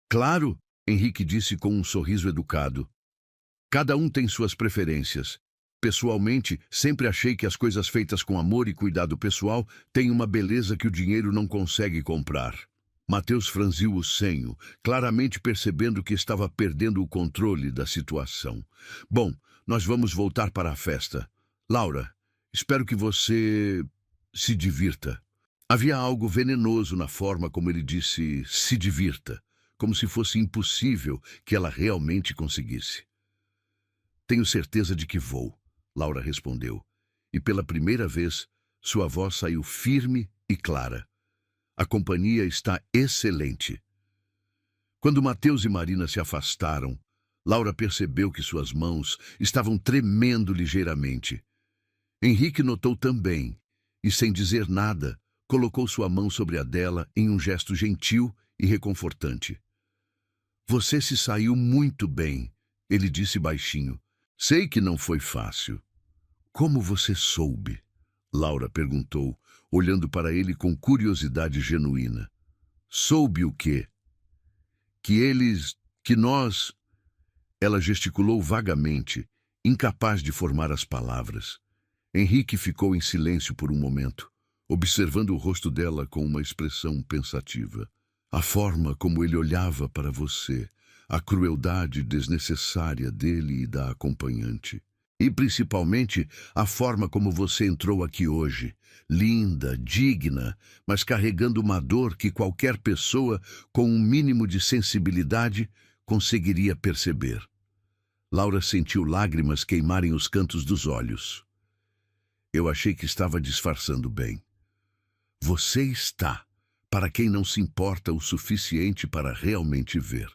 Claro, Henrique disse com um sorriso educado. Cada um tem suas preferências. Pessoalmente, sempre achei que as coisas feitas com amor e cuidado pessoal têm uma beleza que o dinheiro não consegue comprar. Mateus franziu o senho, claramente percebendo que estava perdendo o controle da situação. Bom, nós vamos voltar para a festa. Laura, espero que você se divirta. Havia algo venenoso na forma como ele disse se divirta, como se fosse impossível que ela realmente conseguisse. Tenho certeza de que vou, Laura respondeu, e pela primeira vez sua voz saiu firme e clara. A companhia está excelente. Quando Mateus e Marina se afastaram, Laura percebeu que suas mãos estavam tremendo ligeiramente. Henrique notou também, e sem dizer nada, colocou sua mão sobre a dela em um gesto gentil e reconfortante. Você se saiu muito bem, ele disse baixinho. Sei que não foi fácil. Como você soube? Laura perguntou, olhando para ele com curiosidade genuína. Soube o quê? Que nós... Ela gesticulou vagamente, incapaz de formar as palavras. Henrique ficou em silêncio por um momento, observando o rosto dela com uma expressão pensativa. A forma como ele olhava para você, a crueldade desnecessária dele e da acompanhante. E, principalmente, a forma como você entrou aqui hoje, linda, digna, mas carregando uma dor que qualquer pessoa com um mínimo de sensibilidade conseguiria perceber. Laura sentiu lágrimas queimarem os cantos dos olhos. Eu achei que estava disfarçando bem. Você está, para quem não se importa o suficiente para realmente ver.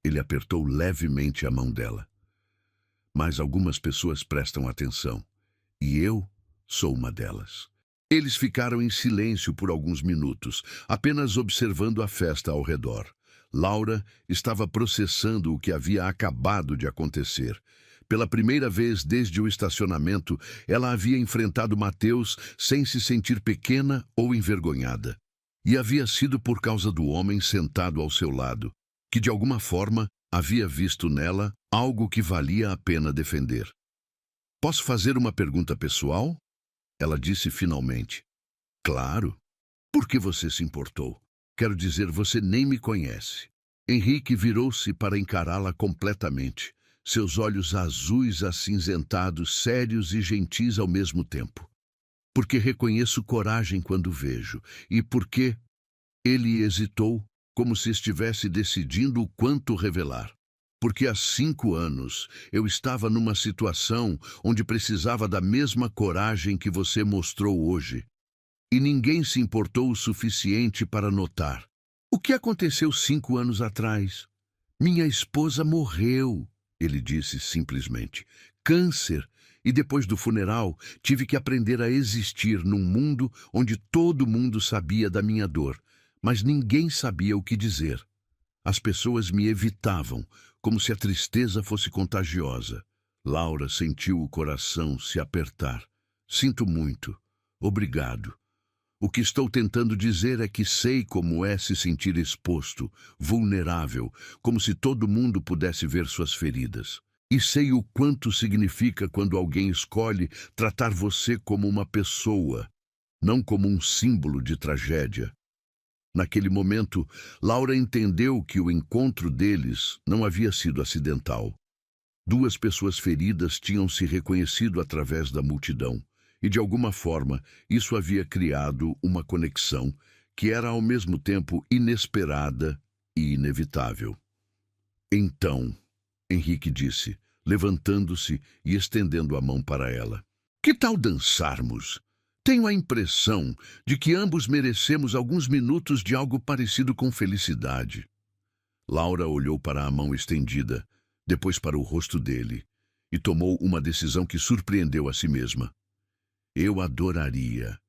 Ele apertou levemente a mão dela. Mas algumas pessoas prestam atenção, e eu sou uma delas. Eles ficaram em silêncio por alguns minutos, apenas observando a festa ao redor. Laura estava processando o que havia acabado de acontecer. Pela primeira vez desde o estacionamento, ela havia enfrentado Mateus sem se sentir pequena ou envergonhada. E havia sido por causa do homem sentado ao seu lado, que de alguma forma havia visto nela algo que valia a pena defender. Posso fazer uma pergunta pessoal? Ela disse finalmente. Claro. Por que você se importou? Quero dizer, você nem me conhece. Henrique virou-se para encará-la completamente, seus olhos azuis acinzentados, sérios e gentis ao mesmo tempo. Porque reconheço coragem quando vejo, e porque ele hesitou, como se estivesse decidindo o quanto revelar. Porque há 5 anos eu estava numa situação onde precisava da mesma coragem que você mostrou hoje. E ninguém se importou o suficiente para notar. O que aconteceu 5 anos atrás? Minha esposa morreu, ele disse simplesmente. Câncer. E depois do funeral, tive que aprender a existir num mundo onde todo mundo sabia da minha dor, mas ninguém sabia o que dizer. As pessoas me evitavam, como se a tristeza fosse contagiosa. Laura sentiu o coração se apertar. Sinto muito. Obrigado. O que estou tentando dizer é que sei como é se sentir exposto, vulnerável, como se todo mundo pudesse ver suas feridas. E sei o quanto significa quando alguém escolhe tratar você como uma pessoa, não como um símbolo de tragédia. Naquele momento, Laura entendeu que o encontro deles não havia sido acidental. 2 pessoas feridas tinham se reconhecido através da multidão, e de alguma forma isso havia criado uma conexão que era ao mesmo tempo inesperada e inevitável. Então, Henrique disse, levantando-se e estendendo a mão para ela. Que tal dançarmos? Tenho a impressão de que ambos merecemos alguns minutos de algo parecido com felicidade. Laura olhou para a mão estendida, depois para o rosto dele, e tomou uma decisão que surpreendeu a si mesma. Eu adoraria.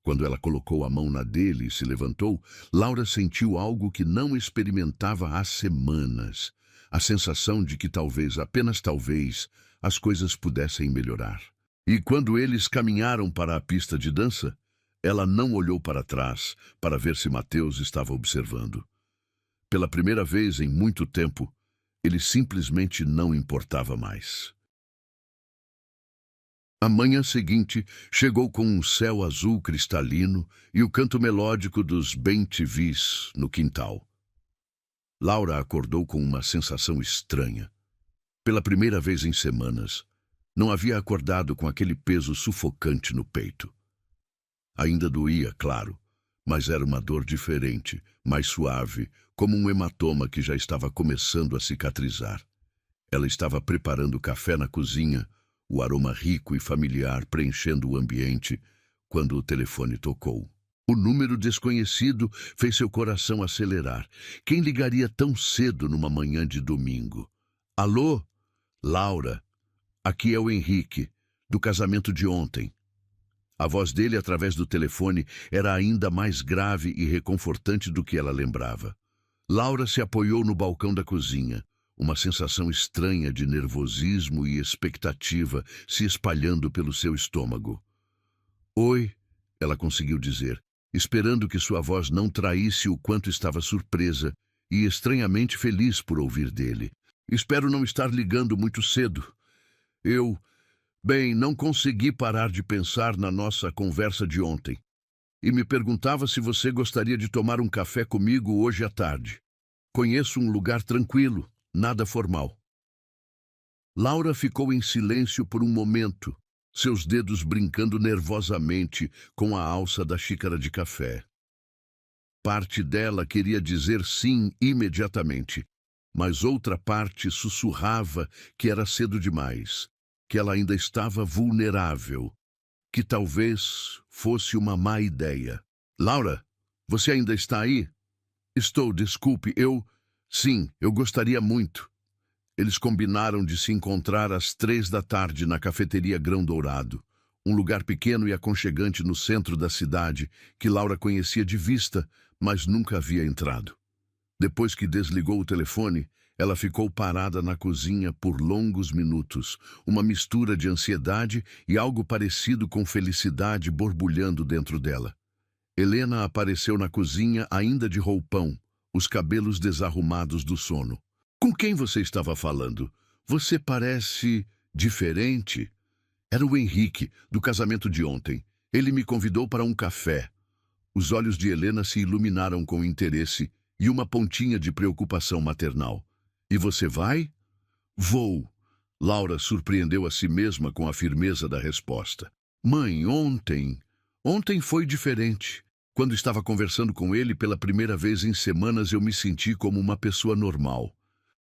Quando ela colocou a mão na dele e se levantou, Laura sentiu algo que não experimentava há semanas. A sensação de que talvez, apenas talvez, as coisas pudessem melhorar. E quando eles caminharam para a pista de dança, ela não olhou para trás para ver se Mateus estava observando. Pela primeira vez em muito tempo, ele simplesmente não importava mais. A manhã seguinte chegou com um céu azul cristalino e o canto melódico dos bem-te-vis no quintal. Laura acordou com uma sensação estranha. Pela primeira vez em semanas, não havia acordado com aquele peso sufocante no peito. Ainda doía, claro, mas era uma dor diferente, mais suave, como um hematoma que já estava começando a cicatrizar. Ela estava preparando café na cozinha, o aroma rico e familiar preenchendo o ambiente, quando o telefone tocou. O número desconhecido fez seu coração acelerar. Quem ligaria tão cedo numa manhã de domingo? Alô? Laura, aqui é o Henrique, do casamento de ontem. A voz dele através do telefone era ainda mais grave e reconfortante do que ela lembrava. Laura se apoiou no balcão da cozinha, uma sensação estranha de nervosismo e expectativa se espalhando pelo seu estômago. Oi, ela conseguiu dizer, esperando que sua voz não traísse o quanto estava surpresa e estranhamente feliz por ouvir dele. Espero não estar ligando muito cedo. Bem, não consegui parar de pensar na nossa conversa de ontem. E me perguntava se você gostaria de tomar um café comigo hoje à tarde. Conheço um lugar tranquilo, nada formal. Laura ficou em silêncio por um momento, seus dedos brincando nervosamente com a alça da xícara de café. Parte dela queria dizer sim imediatamente, mas outra parte sussurrava que era cedo demais, que ela ainda estava vulnerável, que talvez fosse uma má ideia. Laura, você ainda está aí? Estou, desculpe, Sim, eu gostaria muito. Eles combinaram de se encontrar às 3 da tarde na cafeteria Grão Dourado, um lugar pequeno e aconchegante no centro da cidade que Laura conhecia de vista, mas nunca havia entrado. Depois que desligou o telefone, ela ficou parada na cozinha por longos minutos, uma mistura de ansiedade e algo parecido com felicidade borbulhando dentro dela. Helena apareceu na cozinha ainda de roupão, os cabelos desarrumados do sono. Com quem você estava falando? Você parece diferente. Era o Henrique, do casamento de ontem. Ele me convidou para um café. Os olhos de Helena se iluminaram com interesse e uma pontinha de preocupação maternal. E você vai? Vou. Laura surpreendeu a si mesma com a firmeza da resposta. Mãe, ontem foi diferente. Quando estava conversando com ele pela primeira vez em semanas, eu me senti como uma pessoa normal.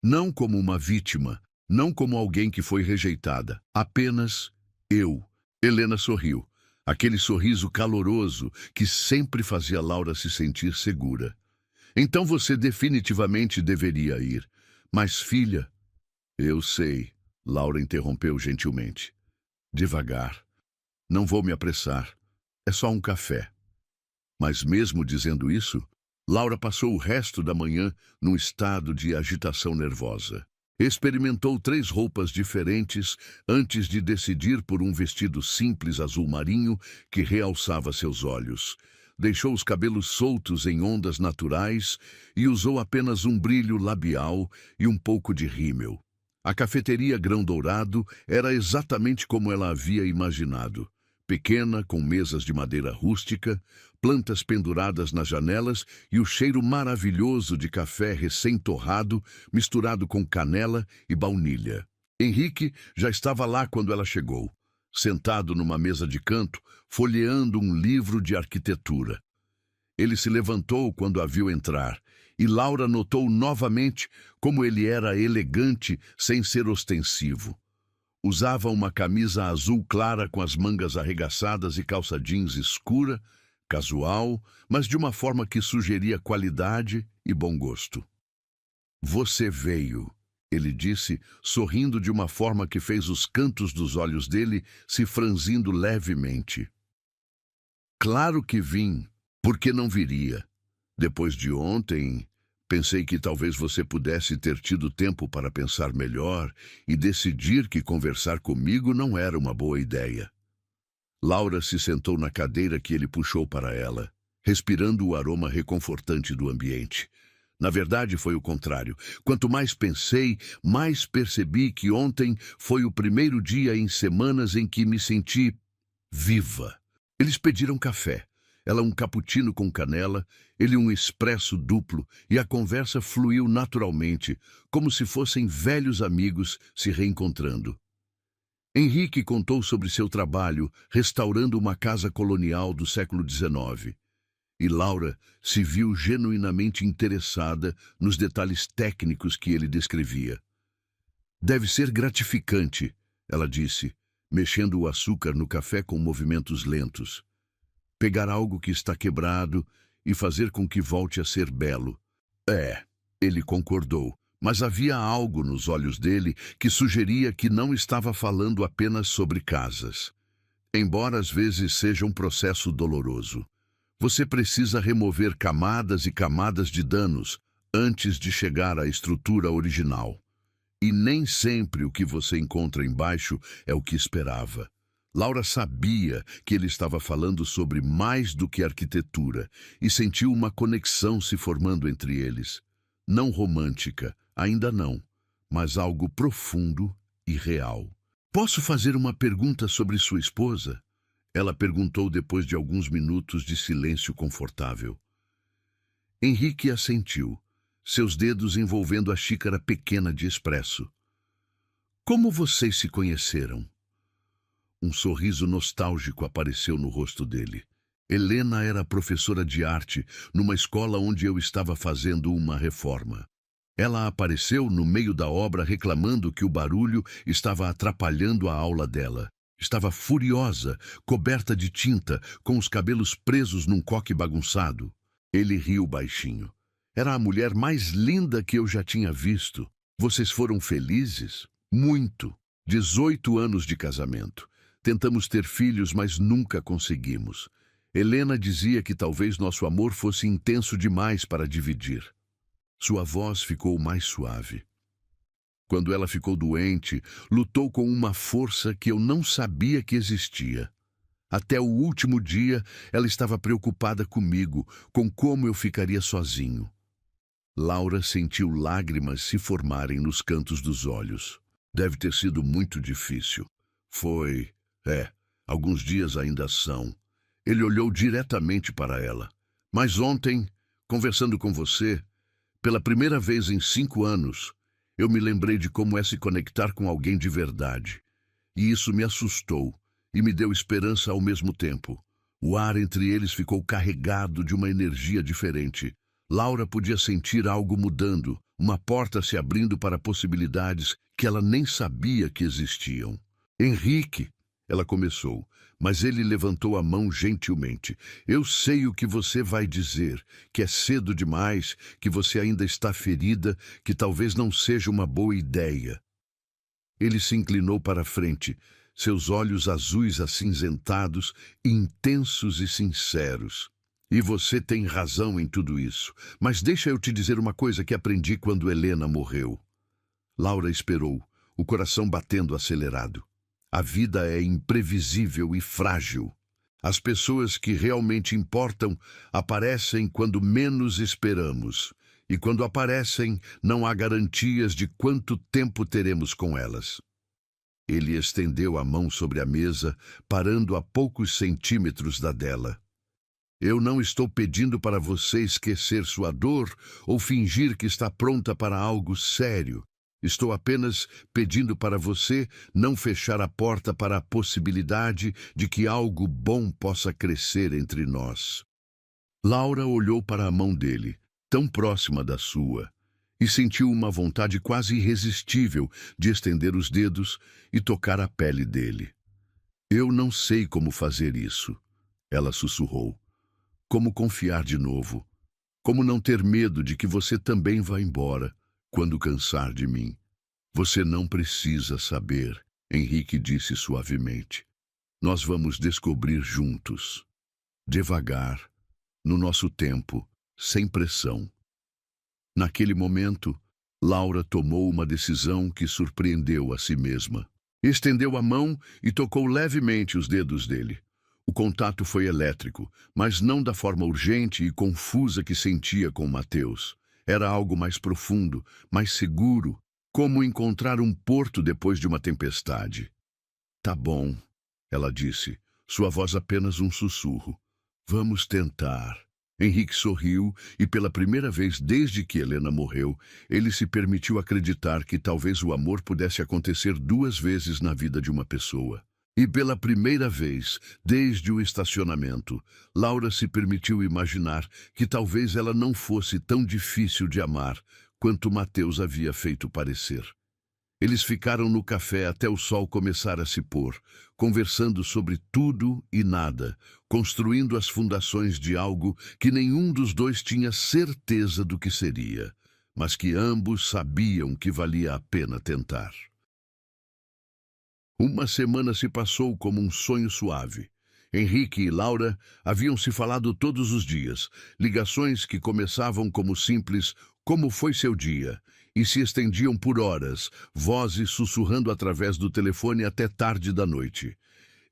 Não como uma vítima, não como alguém que foi rejeitada. Apenas eu. Helena sorriu. Aquele sorriso caloroso que sempre fazia Laura se sentir segura. Então você definitivamente deveria ir. Mas, filha... Eu sei, Laura interrompeu gentilmente. Devagar. Não vou me apressar. É só um café. Mas mesmo dizendo isso, Laura passou o resto da manhã num estado de agitação nervosa. Experimentou 3 roupas diferentes antes de decidir por um vestido simples azul marinho que realçava seus olhos. Deixou os cabelos soltos em ondas naturais e usou apenas um brilho labial e um pouco de rímel. A cafeteria Grão Dourado era exatamente como ela havia imaginado. Pequena, com mesas de madeira rústica, plantas penduradas nas janelas e o cheiro maravilhoso de café recém-torrado misturado com canela e baunilha. Henrique já estava lá quando ela chegou, sentado numa mesa de canto, folheando um livro de arquitetura. Ele se levantou quando a viu entrar, e Laura notou novamente como ele era elegante sem ser ostensivo. Usava uma camisa azul clara com as mangas arregaçadas e calça jeans escura, casual, mas de uma forma que sugeria qualidade e bom gosto. Você veio, ele disse, sorrindo de uma forma que fez os cantos dos olhos dele se franzindo levemente. Claro que vim, porque não viria. Depois de ontem, pensei que talvez você pudesse ter tido tempo para pensar melhor e decidir que conversar comigo não era uma boa ideia. Laura se sentou na cadeira que ele puxou para ela, respirando o aroma reconfortante do ambiente. Na verdade, foi o contrário. Quanto mais pensei, mais percebi que ontem foi o primeiro dia em semanas em que me senti viva. Eles pediram café. Ela um cappuccino com canela, ele um expresso duplo, e a conversa fluiu naturalmente, como se fossem velhos amigos se reencontrando. Henrique contou sobre seu trabalho restaurando uma casa colonial do século XIX. E Laura se viu genuinamente interessada nos detalhes técnicos que ele descrevia. Deve ser gratificante, ela disse, mexendo o açúcar no café com movimentos lentos. Pegar algo que está quebrado e fazer com que volte a ser belo. É, ele concordou, mas havia algo nos olhos dele que sugeria que não estava falando apenas sobre casas. Embora às vezes seja um processo doloroso. Você precisa remover camadas e camadas de danos antes de chegar à estrutura original. E nem sempre o que você encontra embaixo é o que esperava. Laura sabia que ele estava falando sobre mais do que arquitetura e sentiu uma conexão se formando entre eles. Não romântica, ainda não, mas algo profundo e real. Posso fazer uma pergunta sobre sua esposa? Ela perguntou depois de alguns minutos de silêncio confortável. Henrique assentiu, seus dedos envolvendo a xícara pequena de expresso. Como vocês se conheceram? Um sorriso nostálgico apareceu no rosto dele. Helena era professora de arte numa escola onde eu estava fazendo uma reforma. Ela apareceu no meio da obra reclamando que o barulho estava atrapalhando a aula dela. Estava furiosa, coberta de tinta, com os cabelos presos num coque bagunçado. Ele riu baixinho. Era a mulher mais linda que eu já tinha visto. Vocês foram felizes? Muito. 18 anos de casamento. Tentamos ter filhos, mas nunca conseguimos. Helena dizia que talvez nosso amor fosse intenso demais para dividir. Sua voz ficou mais suave. Quando ela ficou doente, lutou com uma força que eu não sabia que existia. Até o último dia, ela estava preocupada comigo, com como eu ficaria sozinho. Laura sentiu lágrimas se formarem nos cantos dos olhos. Deve ter sido muito difícil. Foi, alguns dias ainda são. Ele olhou diretamente para ela. Mas ontem, conversando com você, pela primeira vez em 5 anos, eu me lembrei de como é se conectar com alguém de verdade. E isso me assustou e me deu esperança ao mesmo tempo. O ar entre eles ficou carregado de uma energia diferente. Laura podia sentir algo mudando, uma porta se abrindo para possibilidades que ela nem sabia que existiam. Henrique, ela começou, mas ele levantou a mão gentilmente. Eu sei o que você vai dizer, que é cedo demais, que você ainda está ferida, que talvez não seja uma boa ideia. Ele se inclinou para a frente, seus olhos azuis acinzentados, intensos e sinceros. E você tem razão em tudo isso, mas deixa eu te dizer uma coisa que aprendi quando Helena morreu. Laura esperou, o coração batendo acelerado. A vida é imprevisível e frágil. As pessoas que realmente importam aparecem quando menos esperamos. E quando aparecem, não há garantias de quanto tempo teremos com elas. Ele estendeu a mão sobre a mesa, parando a poucos centímetros da dela. Eu não estou pedindo para você esquecer sua dor ou fingir que está pronta para algo sério. Estou apenas pedindo para você não fechar a porta para a possibilidade de que algo bom possa crescer entre nós. Laura olhou para a mão dele, tão próxima da sua, e sentiu uma vontade quase irresistível de estender os dedos e tocar a pele dele. Eu não sei como fazer isso, ela sussurrou. Como confiar de novo. Como não ter medo de que você também vá embora quando cansar de mim. Você não precisa saber, Henrique disse suavemente. Nós vamos descobrir juntos. Devagar, no nosso tempo, sem pressão. Naquele momento, Laura tomou uma decisão que surpreendeu a si mesma. Estendeu a mão e tocou levemente os dedos dele. O contato foi elétrico, mas não da forma urgente e confusa que sentia com Mateus. Era algo mais profundo, mais seguro, como encontrar um porto depois de uma tempestade. Tá bom, ela disse, sua voz apenas um sussurro. Vamos tentar. Henrique sorriu e, pela primeira vez desde que Helena morreu, ele se permitiu acreditar que talvez o amor pudesse acontecer 2 vezes na vida de uma pessoa. E pela primeira vez, desde o estacionamento, Laura se permitiu imaginar que talvez ela não fosse tão difícil de amar quanto Mateus havia feito parecer. Eles ficaram no café até o sol começar a se pôr, conversando sobre tudo e nada, construindo as fundações de algo que nenhum dos dois tinha certeza do que seria, mas que ambos sabiam que valia a pena tentar. Uma semana se passou como um sonho suave. Henrique e Laura haviam se falado todos os dias, ligações que começavam como simples "Como foi seu dia?" e se estendiam por horas, vozes sussurrando através do telefone até tarde da noite.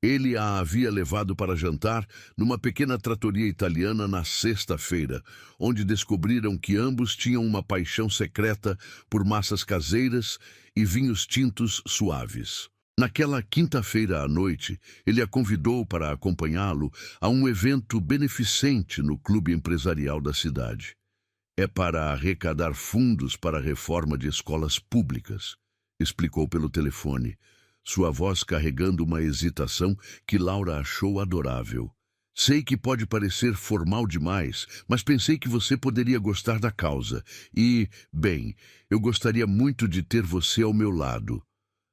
Ele a havia levado para jantar numa pequena trattoria italiana na sexta-feira, onde descobriram que ambos tinham uma paixão secreta por massas caseiras e vinhos tintos suaves. Naquela quinta-feira à noite, ele a convidou para acompanhá-lo a um evento beneficente no clube empresarial da cidade. É para arrecadar fundos para a reforma de escolas públicas, explicou pelo telefone, sua voz carregando uma hesitação que Laura achou adorável. Sei que pode parecer formal demais, mas pensei que você poderia gostar da causa. E, bem, eu gostaria muito de ter você ao meu lado.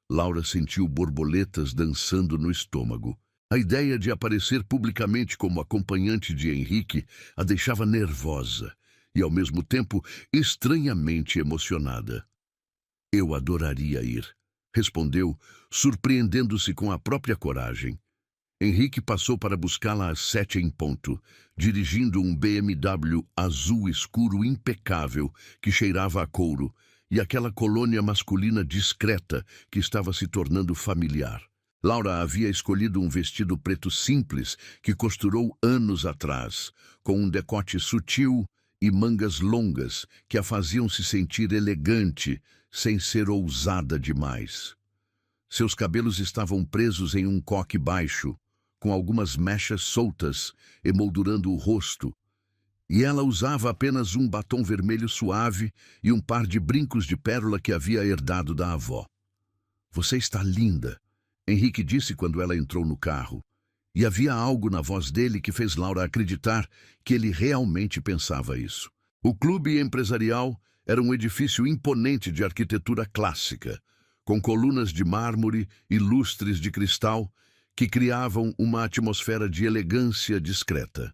Laura sentiu borboletas dançando no estômago. A ideia de aparecer publicamente como acompanhante de Henrique a deixava nervosa e, ao mesmo tempo, estranhamente emocionada. Eu adoraria ir, respondeu, surpreendendo-se com a própria coragem. Henrique passou para buscá-la às 7 em ponto, dirigindo um BMW azul escuro impecável que cheirava a couro, e aquela colônia masculina discreta que estava se tornando familiar. Laura havia escolhido um vestido preto simples que costurou anos atrás, com um decote sutil e mangas longas que a faziam se sentir elegante, sem ser ousada demais. Seus cabelos estavam presos em um coque baixo, com algumas mechas soltas, emoldurando o rosto, e ela usava apenas um batom vermelho suave e um par de brincos de pérola que havia herdado da avó. Você está linda, Henrique disse quando ela entrou no carro, e havia algo na voz dele que fez Laura acreditar que ele realmente pensava isso. O clube empresarial era um edifício imponente de arquitetura clássica, com colunas de mármore e lustres de cristal que criavam uma atmosfera de elegância discreta.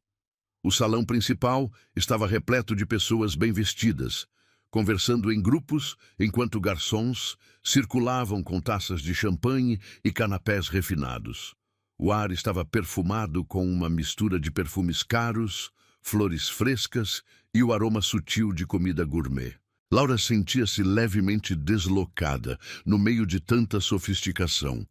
O salão principal estava repleto de pessoas bem vestidas, conversando em grupos enquanto garçons circulavam com taças de champanhe e canapés refinados. O ar estava perfumado com uma mistura de perfumes caros, flores frescas e o aroma sutil de comida gourmet. Laura sentia-se levemente deslocada no meio de tanta sofisticação,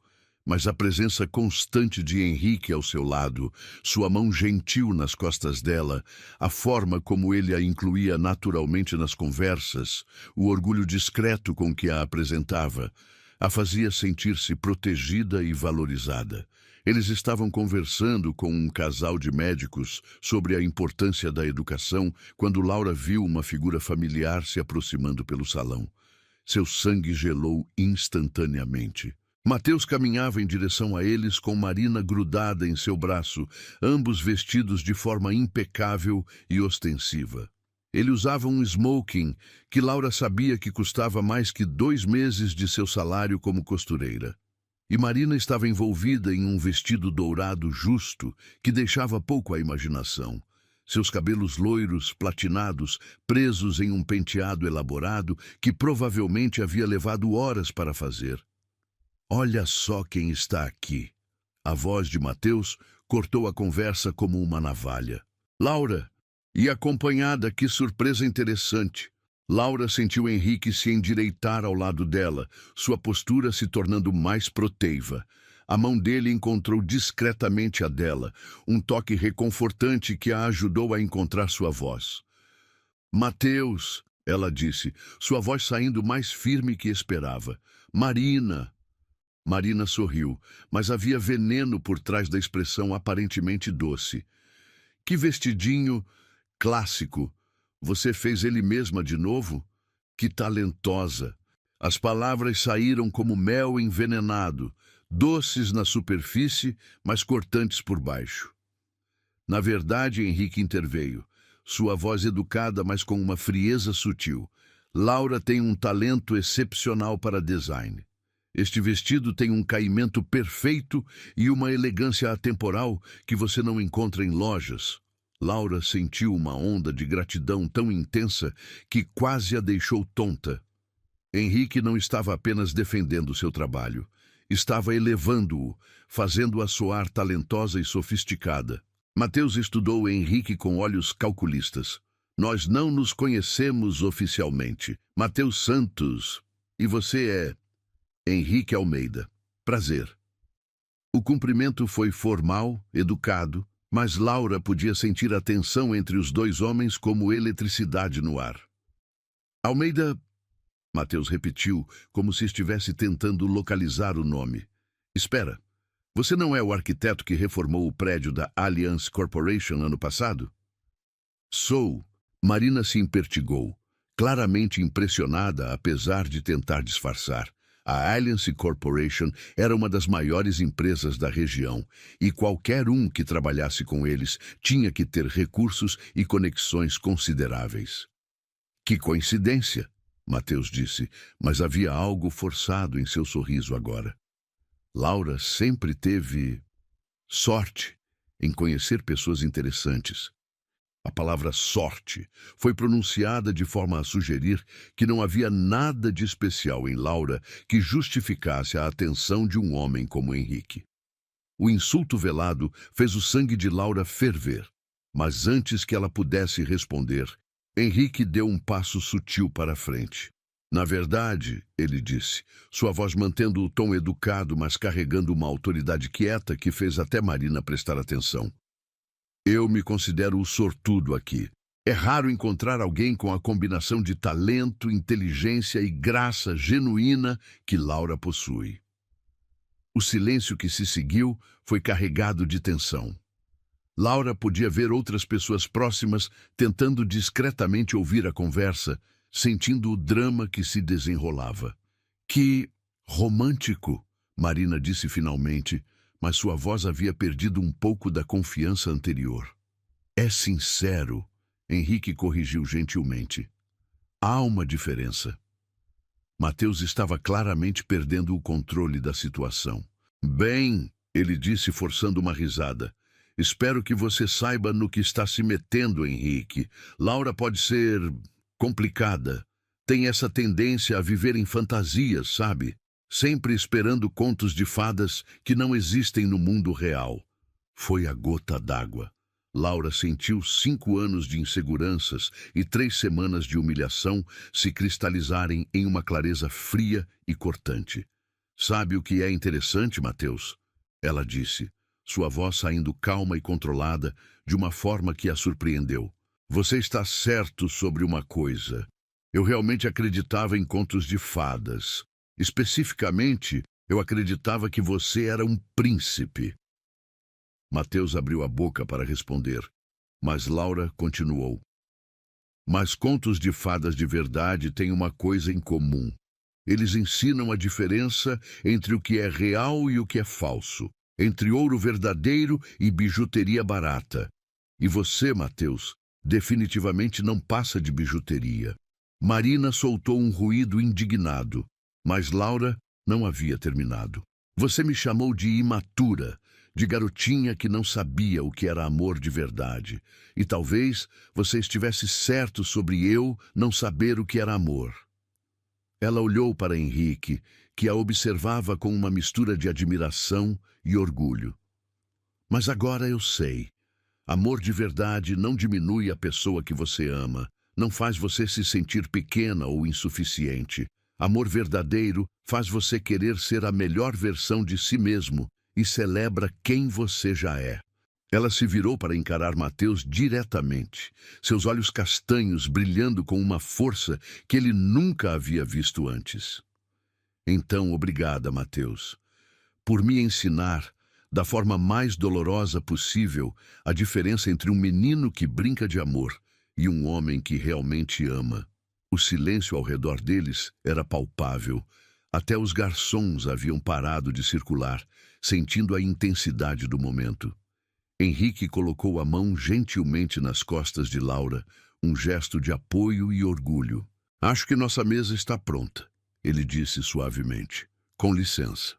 mas a presença constante de Henrique ao seu lado, sua mão gentil nas costas dela, a forma como ele a incluía naturalmente nas conversas, o orgulho discreto com que a apresentava, a fazia sentir-se protegida e valorizada. Eles estavam conversando com um casal de médicos sobre a importância da educação quando Laura viu uma figura familiar se aproximando pelo salão. Seu sangue gelou instantaneamente. Mateus caminhava em direção a eles com Marina grudada em seu braço, ambos vestidos de forma impecável e ostensiva. Ele usava um smoking que Laura sabia que custava mais que 2 meses de seu salário como costureira. E Marina estava envolvida em um vestido dourado justo que deixava pouco à imaginação, seus cabelos loiros, platinados, presos em um penteado elaborado que provavelmente havia levado horas para fazer. Olha só quem está aqui. A voz de Mateus cortou a conversa como uma navalha. Laura! E acompanhada, que surpresa interessante. Laura sentiu Henrique se endireitar ao lado dela, sua postura se tornando mais proteiva. A mão dele encontrou discretamente a dela, um toque reconfortante que a ajudou a encontrar sua voz. Mateus, ela disse, sua voz saindo mais firme que esperava. Marina. Marina sorriu, mas havia veneno por trás da expressão aparentemente doce. Que vestidinho clássico. Você fez ele mesma de novo? Que talentosa. As palavras saíram como mel envenenado, doces na superfície, mas cortantes por baixo. Na verdade, Henrique interveio, sua voz educada, mas com uma frieza sutil. Laura tem um talento excepcional para design. Este vestido tem um caimento perfeito e uma elegância atemporal que você não encontra em lojas. Laura sentiu uma onda de gratidão tão intensa que quase a deixou tonta. Henrique não estava apenas defendendo seu trabalho. Estava elevando-o, fazendo-a soar talentosa e sofisticada. Mateus estudou Henrique com olhos calculistas. Nós não nos conhecemos oficialmente. Mateus Santos. E você é Henrique Almeida. Prazer. O cumprimento foi formal, educado, mas Laura podia sentir a tensão entre os dois homens como eletricidade no ar. Almeida... Mateus repetiu, como se estivesse tentando localizar o nome. Espera, você não é o arquiteto que reformou o prédio da Allianz Corporation ano passado? Sou. Marina se impertigou, claramente impressionada, apesar de tentar disfarçar. A Allianz Corporation era uma das maiores empresas da região, e qualquer um que trabalhasse com eles tinha que ter recursos e conexões consideráveis. Que coincidência! Mateus disse, mas havia algo forçado em seu sorriso agora. Laura sempre teve sorte em conhecer pessoas interessantes. A palavra sorte foi pronunciada de forma a sugerir que não havia nada de especial em Laura que justificasse a atenção de um homem como Henrique. O insulto velado fez o sangue de Laura ferver, mas antes que ela pudesse responder, Henrique deu um passo sutil para a frente. Na verdade, ele disse, sua voz mantendo o tom educado, mas carregando uma autoridade quieta que fez até Marina prestar atenção. Eu me considero o sortudo aqui. É raro encontrar alguém com a combinação de talento, inteligência e graça genuína que Laura possui. O silêncio que se seguiu foi carregado de tensão. Laura podia ver outras pessoas próximas tentando discretamente ouvir a conversa, sentindo o drama que se desenrolava. Que romântico, Marina disse finalmente, mas sua voz havia perdido um pouco da confiança anterior. É sincero, Henrique corrigiu gentilmente. Há uma diferença. Mateus estava claramente perdendo o controle da situação. Bem, ele disse forçando uma risada. Espero que você saiba no que está se metendo, Henrique. Laura pode ser complicada. Tem essa tendência a viver em fantasias, sabe? Sempre esperando contos de fadas que não existem no mundo real. Foi a gota d'água. Laura sentiu 5 anos de inseguranças e 3 semanas de humilhação se cristalizarem em uma clareza fria e cortante. Sabe o que é interessante, Mateus? Ela disse, sua voz saindo calma e controlada, de uma forma que a surpreendeu. Você está certo sobre uma coisa. Eu realmente acreditava em contos de fadas. Especificamente, eu acreditava que você era um príncipe. Mateus abriu a boca para responder, mas Laura continuou. Mas contos de fadas de verdade têm uma coisa em comum. Eles ensinam a diferença entre o que é real e o que é falso, entre ouro verdadeiro e bijuteria barata. E você, Mateus, definitivamente não passa de bijuteria. Marina soltou um ruído indignado, mas Laura não havia terminado. Você me chamou de imatura, de garotinha que não sabia o que era amor de verdade. E talvez você estivesse certo sobre eu não saber o que era amor. Ela olhou para Henrique, que a observava com uma mistura de admiração e orgulho. Mas agora eu sei. Amor de verdade não diminui a pessoa que você ama, não faz você se sentir pequena ou insuficiente. Amor verdadeiro faz você querer ser a melhor versão de si mesmo e celebra quem você já é. Ela se virou para encarar Mateus diretamente, seus olhos castanhos brilhando com uma força que ele nunca havia visto antes. Então, obrigada, Mateus, por me ensinar, da forma mais dolorosa possível, a diferença entre um menino que brinca de amor e um homem que realmente ama. O silêncio ao redor deles era palpável. Até os garçons haviam parado de circular, sentindo a intensidade do momento. Henrique colocou a mão gentilmente nas costas de Laura, um gesto de apoio e orgulho. Acho que nossa mesa está pronta, ele disse suavemente. Com licença.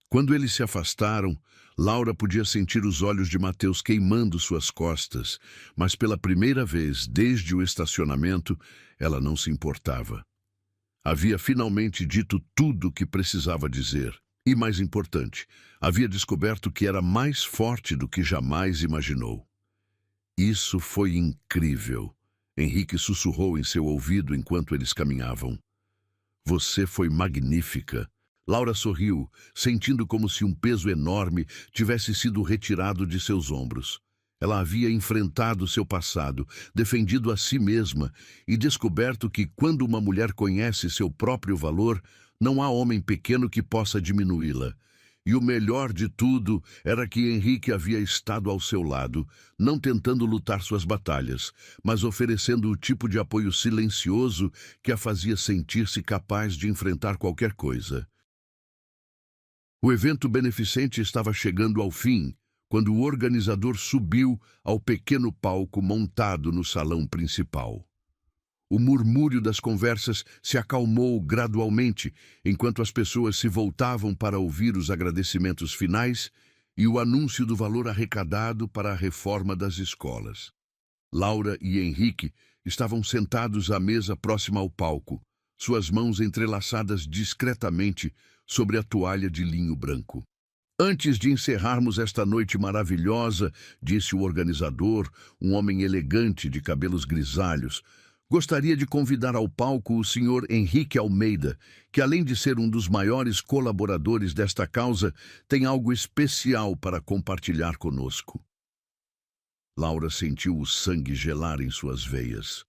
Quando eles se afastaram, Laura podia sentir os olhos de Mateus queimando suas costas, mas pela primeira vez desde o estacionamento, ela não se importava. Havia finalmente dito tudo o que precisava dizer. E, mais importante, havia descoberto que era mais forte do que jamais imaginou. Isso foi incrível. Henrique sussurrou em seu ouvido enquanto eles caminhavam. Você foi magnífica. Laura sorriu, sentindo como se um peso enorme tivesse sido retirado de seus ombros. Ela havia enfrentado seu passado, defendido a si mesma e descoberto que quando uma mulher conhece seu próprio valor, não há homem pequeno que possa diminuí-la. E o melhor de tudo era que Henrique havia estado ao seu lado, não tentando lutar suas batalhas, mas oferecendo o tipo de apoio silencioso que a fazia sentir-se capaz de enfrentar qualquer coisa. O evento beneficente estava chegando ao fim, quando o organizador subiu ao pequeno palco montado no salão principal. O murmúrio das conversas se acalmou gradualmente, enquanto as pessoas se voltavam para ouvir os agradecimentos finais e o anúncio do valor arrecadado para a reforma das escolas. Laura e Henrique estavam sentados à mesa próxima ao palco, suas mãos entrelaçadas discretamente sobre a toalha de linho branco. Antes de encerrarmos esta noite maravilhosa, disse o organizador, um homem elegante de cabelos grisalhos, gostaria de convidar ao palco o Sr. Henrique Almeida, que além de ser um dos maiores colaboradores desta causa, tem algo especial para compartilhar conosco. Laura sentiu o sangue gelar em suas veias.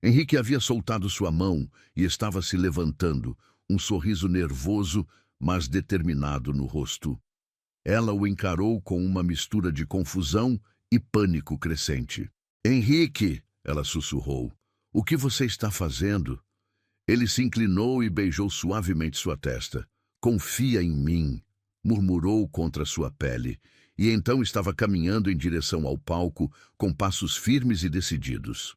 Henrique havia soltado sua mão e estava se levantando, um sorriso nervoso, mas determinado no rosto. Ela o encarou com uma mistura de confusão e pânico crescente. Henrique, ela sussurrou. O que você está fazendo? Ele se inclinou e beijou suavemente sua testa. Confia em mim, murmurou contra sua pele, e então estava caminhando em direção ao palco com passos firmes e decididos.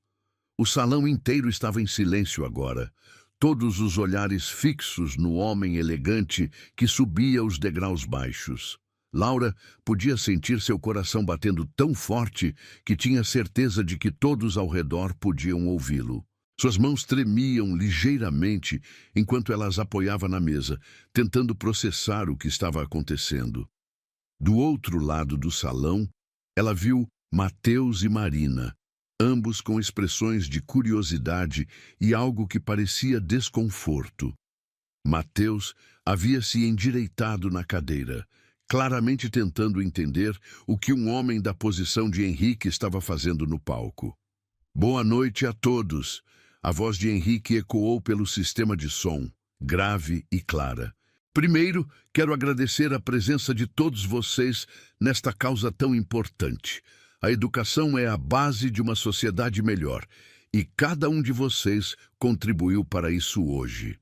O salão inteiro estava em silêncio agora, todos os olhares fixos no homem elegante que subia os degraus baixos. Laura podia sentir seu coração batendo tão forte que tinha certeza de que todos ao redor podiam ouvi-lo. Suas mãos tremiam ligeiramente enquanto ela as apoiava na mesa, tentando processar o que estava acontecendo. Do outro lado do salão, ela viu Mateus e Marina, ambos com expressões de curiosidade e algo que parecia desconforto. Mateus havia se endireitado na cadeira, claramente tentando entender o que um homem da posição de Henrique estava fazendo no palco. Boa noite a todos. A voz de Henrique ecoou pelo sistema de som, grave e clara. Primeiro, quero agradecer a presença de todos vocês nesta causa tão importante. A educação é a base de uma sociedade melhor, e cada um de vocês contribuiu para isso hoje.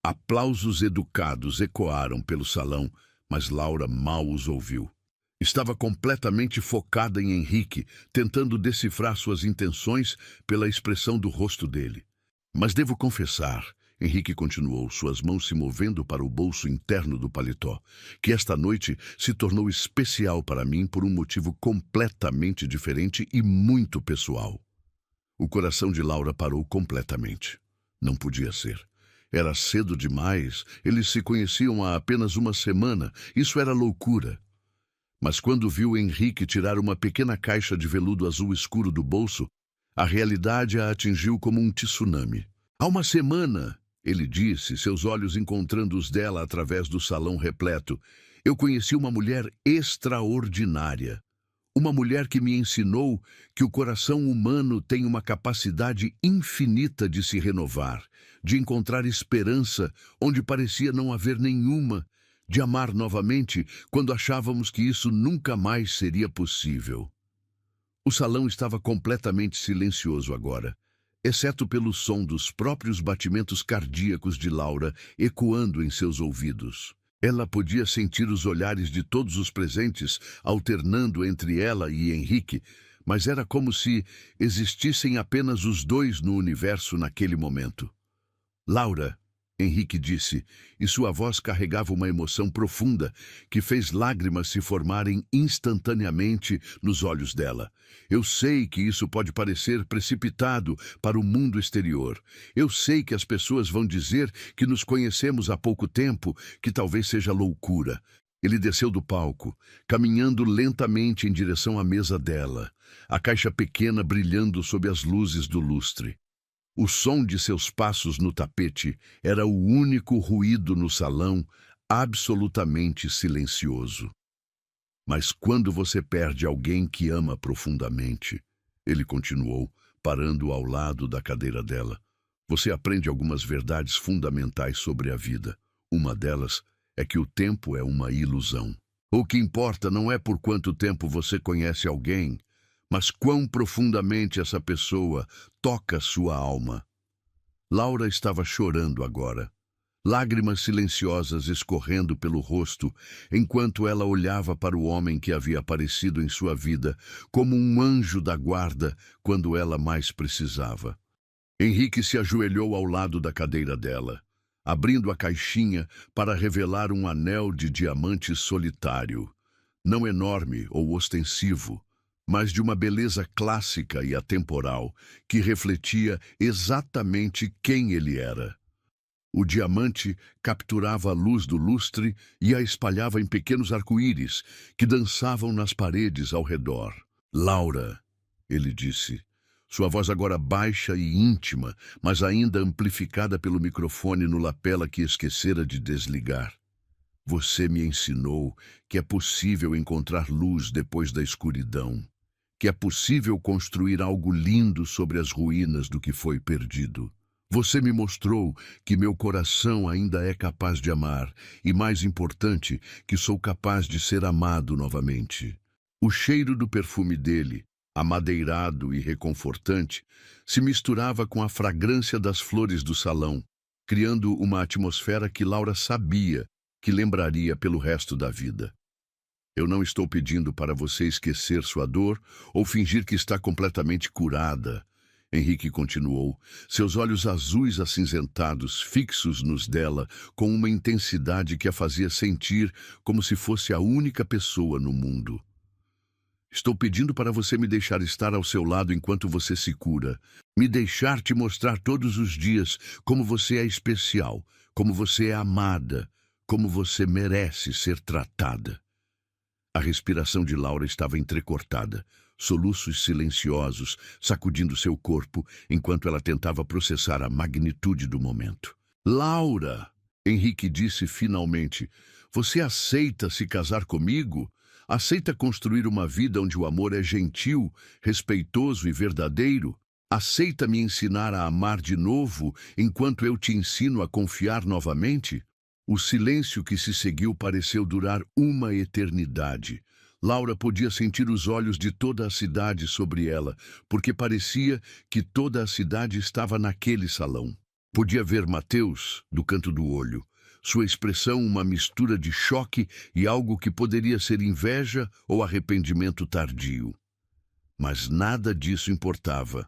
Aplausos educados ecoaram pelo salão, mas Laura mal os ouviu. Estava completamente focada em Henrique, tentando decifrar suas intenções pela expressão do rosto dele. Mas devo confessar, Henrique continuou, suas mãos se movendo para o bolso interno do paletó, que esta noite se tornou especial para mim por um motivo completamente diferente e muito pessoal. O coração de Laura parou completamente. Não podia ser. Era cedo demais, eles se conheciam há apenas uma semana, isso era loucura. Mas quando viu Henrique tirar uma pequena caixa de veludo azul escuro do bolso, a realidade a atingiu como um tsunami. Há uma semana, ele disse, seus olhos encontrando os dela através do salão repleto, eu conheci uma mulher extraordinária. Uma mulher que me ensinou que o coração humano tem uma capacidade infinita de se renovar, de encontrar esperança onde parecia não haver nenhuma, de amar novamente quando achávamos que isso nunca mais seria possível. O salão estava completamente silencioso agora, exceto pelo som dos próprios batimentos cardíacos de Laura ecoando em seus ouvidos. Ela podia sentir os olhares de todos os presentes alternando entre ela e Henrique, mas era como se existissem apenas os dois no universo naquele momento. Laura, Henrique disse, e sua voz carregava uma emoção profunda que fez lágrimas se formarem instantaneamente nos olhos dela. Eu sei que isso pode parecer precipitado para o mundo exterior. Eu sei que as pessoas vão dizer que nos conhecemos há pouco tempo, que talvez seja loucura. Ele desceu do palco, caminhando lentamente em direção à mesa dela, a caixa pequena brilhando sob as luzes do lustre. O som de seus passos no tapete era o único ruído no salão, absolutamente silencioso. Mas quando você perde alguém que ama profundamente, ele continuou, parando ao lado da cadeira dela, você aprende algumas verdades fundamentais sobre a vida. Uma delas é que o tempo é uma ilusão. O que importa não é por quanto tempo você conhece alguém, mas quão profundamente essa pessoa toca sua alma. Laura estava chorando agora, lágrimas silenciosas escorrendo pelo rosto, enquanto ela olhava para o homem que havia aparecido em sua vida como um anjo da guarda quando ela mais precisava. Henrique se ajoelhou ao lado da cadeira dela, abrindo a caixinha para revelar um anel de diamante solitário, não enorme ou ostensivo, mas de uma beleza clássica e atemporal que refletia exatamente quem ele era. O diamante capturava a luz do lustre e a espalhava em pequenos arco-íris que dançavam nas paredes ao redor. Laura, ele disse, sua voz agora baixa e íntima, mas ainda amplificada pelo microfone no lapela que esquecera de desligar. Você me ensinou que é possível encontrar luz depois da escuridão, que é possível construir algo lindo sobre as ruínas do que foi perdido. Você me mostrou que meu coração ainda é capaz de amar e, mais importante, que sou capaz de ser amado novamente. O cheiro do perfume dele, amadeirado e reconfortante, se misturava com a fragrância das flores do salão, criando uma atmosfera que Laura sabia que lembraria pelo resto da vida. Eu não estou pedindo para você esquecer sua dor ou fingir que está completamente curada, Henrique continuou, seus olhos azuis acinzentados fixos nos dela com uma intensidade que a fazia sentir como se fosse a única pessoa no mundo. Estou pedindo para você me deixar estar ao seu lado enquanto você se cura, me deixar te mostrar todos os dias como você é especial, como você é amada, como você merece ser tratada. A respiração de Laura estava entrecortada, soluços silenciosos sacudindo seu corpo enquanto ela tentava processar a magnitude do momento. Laura, Henrique disse finalmente, você aceita se casar comigo? Aceita construir uma vida onde o amor é gentil, respeitoso e verdadeiro? Aceita me ensinar a amar de novo enquanto eu te ensino a confiar novamente? O silêncio que se seguiu pareceu durar uma eternidade. Laura podia sentir os olhos de toda a cidade sobre ela, porque parecia que toda a cidade estava naquele salão. Podia ver Mateus, do canto do olho, sua expressão uma mistura de choque e algo que poderia ser inveja ou arrependimento tardio. Mas nada disso importava.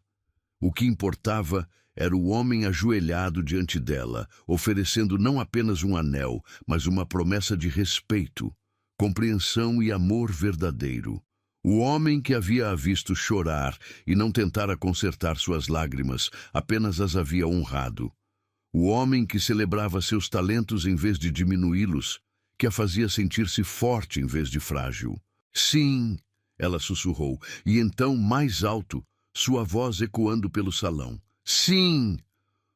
O que importava Era o homem ajoelhado diante dela, oferecendo não apenas um anel, mas uma promessa de respeito, compreensão e amor verdadeiro. O homem que havia visto chorar e não tentara consertar suas lágrimas, apenas as havia honrado. O homem que celebrava seus talentos em vez de diminuí-los, que a fazia sentir-se forte em vez de frágil. Sim, ela sussurrou, e então, mais alto, sua voz ecoando pelo salão. Sim!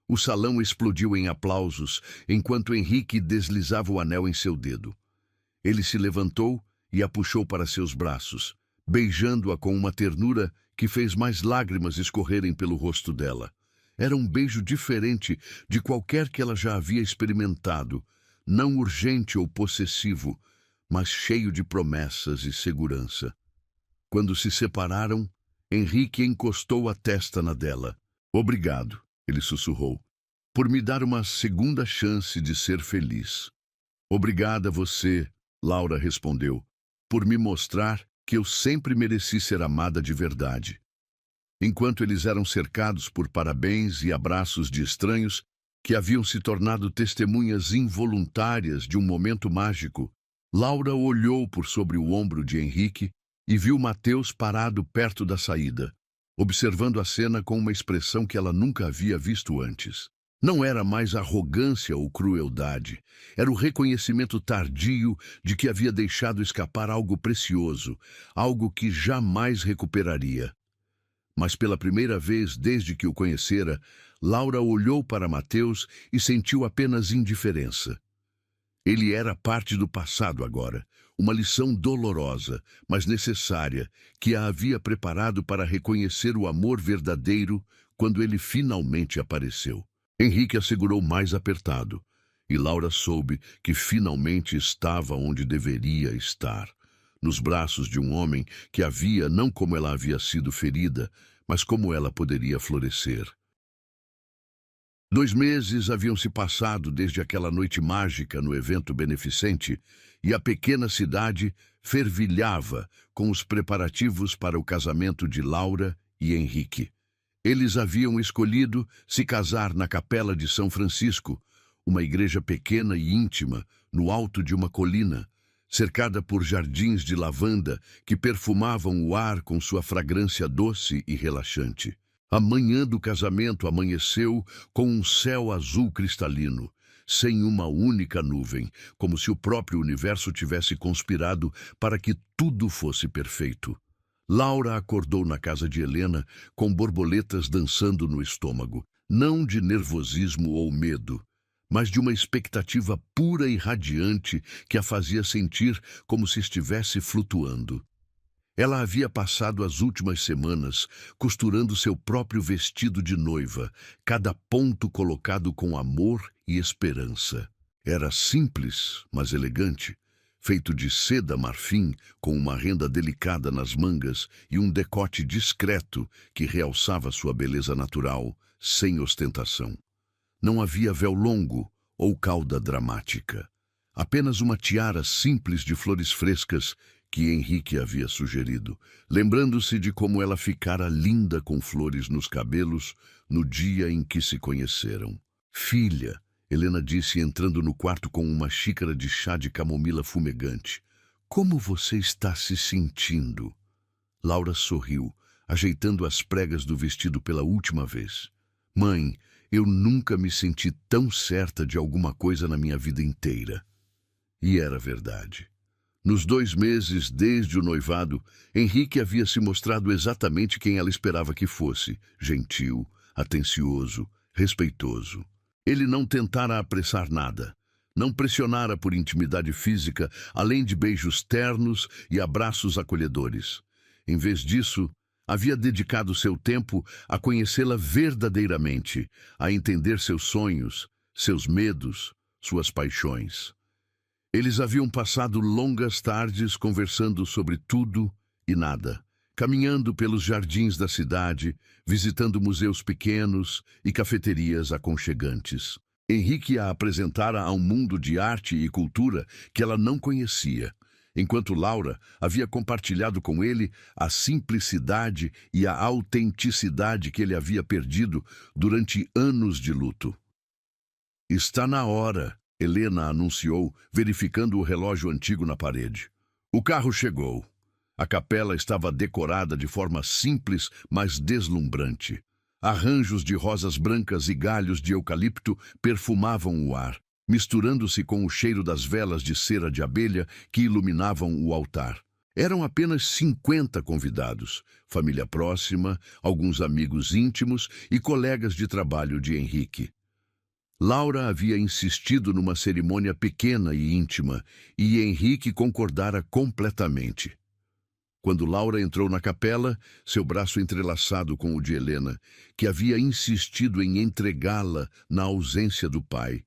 O salão explodiu em aplausos, enquanto Henrique deslizava o anel em seu dedo. Ele se levantou e a puxou para seus braços, beijando-a com uma ternura que fez mais lágrimas escorrerem pelo rosto dela. Era um beijo diferente de qualquer que ela já havia experimentado, não urgente ou possessivo, mas cheio de promessas e segurança. Quando se separaram, Henrique encostou a testa na dela. Obrigado, ele sussurrou, por me dar uma segunda chance de ser feliz. Obrigada a você, Laura respondeu, por me mostrar que eu sempre mereci ser amada de verdade. Enquanto eles eram cercados por parabéns e abraços de estranhos que haviam se tornado testemunhas involuntárias de um momento mágico, Laura olhou por sobre o ombro de Henrique e viu Mateus parado perto da saída, observando a cena com uma expressão que ela nunca havia visto antes. Não era mais arrogância ou crueldade, era o reconhecimento tardio de que havia deixado escapar algo precioso, algo que jamais recuperaria. Mas pela primeira vez desde que o conhecera, Laura olhou para Mateus e sentiu apenas indiferença. Ele era parte do passado agora, uma lição dolorosa, mas necessária, que a havia preparado para reconhecer o amor verdadeiro quando ele finalmente apareceu. Henrique a segurou mais apertado, e Laura soube que finalmente estava onde deveria estar, nos braços de um homem que a via não como ela havia sido ferida, mas como ela poderia florescer. 2 meses haviam se passado desde aquela noite mágica no evento beneficente, e a pequena cidade fervilhava com os preparativos para o casamento de Laura e Henrique. Eles haviam escolhido se casar na Capela de São Francisco, uma igreja pequena e íntima, no alto de uma colina, cercada por jardins de lavanda que perfumavam o ar com sua fragrância doce e relaxante. A manhã do casamento amanheceu com um céu azul cristalino, sem uma única nuvem, como se o próprio universo tivesse conspirado para que tudo fosse perfeito. Laura acordou na casa de Helena com borboletas dançando no estômago, não de nervosismo ou medo, mas de uma expectativa pura e radiante que a fazia sentir como se estivesse flutuando. Ela havia passado as últimas semanas costurando seu próprio vestido de noiva, cada ponto colocado com amor e esperança. Era simples, mas elegante, feito de seda marfim, com uma renda delicada nas mangas e um decote discreto que realçava sua beleza natural, sem ostentação. Não havia véu longo ou cauda dramática. Apenas uma tiara simples de flores frescas que Henrique havia sugerido, lembrando-se de como ela ficara linda com flores nos cabelos no dia em que se conheceram. Filha, Helena disse entrando no quarto com uma xícara de chá de camomila fumegante. Como você está se sentindo? Laura sorriu, ajeitando as pregas do vestido pela última vez. Mãe, eu nunca me senti tão certa de alguma coisa na minha vida inteira. E era verdade. Nos 2 meses desde o noivado, Henrique havia se mostrado exatamente quem ela esperava que fosse: gentil, atencioso, respeitoso. Ele não tentara apressar nada, não pressionara por intimidade física, além de beijos ternos e abraços acolhedores. Em vez disso, havia dedicado seu tempo a conhecê-la verdadeiramente, a entender seus sonhos, seus medos, suas paixões. Eles haviam passado longas tardes conversando sobre tudo e nada, caminhando pelos jardins da cidade, visitando museus pequenos e cafeterias aconchegantes. Henrique a apresentara a um mundo de arte e cultura que ela não conhecia, enquanto Laura havia compartilhado com ele a simplicidade e a autenticidade que ele havia perdido durante anos de luto. Está na hora, Helena anunciou, verificando o relógio antigo na parede. O carro chegou. A capela estava decorada de forma simples, mas deslumbrante. Arranjos de rosas brancas e galhos de eucalipto perfumavam o ar, misturando-se com o cheiro das velas de cera de abelha que iluminavam o altar. Eram apenas 50 convidados, família próxima, alguns amigos íntimos e colegas de trabalho de Henrique. Laura havia insistido numa cerimônia pequena e íntima, e Henrique concordara completamente. Quando Laura entrou na capela, seu braço entrelaçado com o de Helena, que havia insistido em entregá-la na ausência do pai,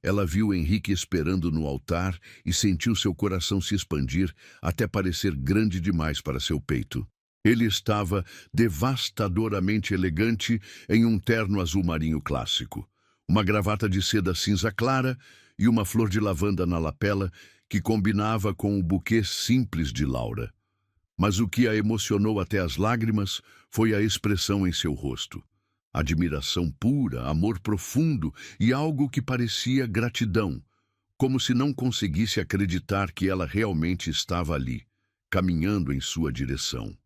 ela viu Henrique esperando no altar e sentiu seu coração se expandir até parecer grande demais para seu peito. Ele estava devastadoramente elegante em um terno azul marinho clássico, uma gravata de seda cinza clara e uma flor de lavanda na lapela que combinava com o buquê simples de Laura. Mas o que a emocionou até as lágrimas foi a expressão em seu rosto. Admiração pura, amor profundo e algo que parecia gratidão, como se não conseguisse acreditar que ela realmente estava ali, caminhando em sua direção.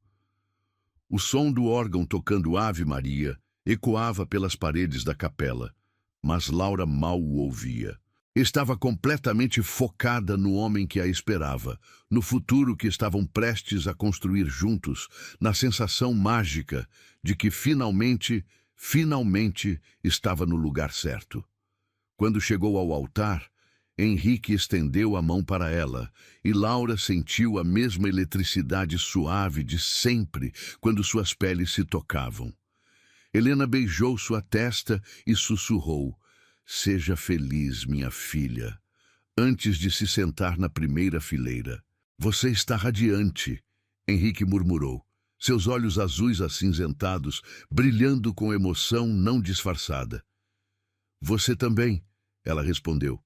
O som do órgão tocando Ave Maria ecoava pelas paredes da capela, mas Laura mal o ouvia. Estava completamente focada no homem que a esperava, no futuro que estavam prestes a construir juntos, na sensação mágica de que finalmente estava no lugar certo. Quando chegou ao altar, Henrique estendeu a mão para ela, e Laura sentiu a mesma eletricidade suave de sempre quando suas peles se tocavam. Helena beijou sua testa e sussurrou: "Seja feliz, minha filha", antes de se sentar na primeira fileira. "Você está radiante", Henrique murmurou, seus olhos azuis acinzentados, brilhando com emoção não disfarçada. "Você também", ela respondeu.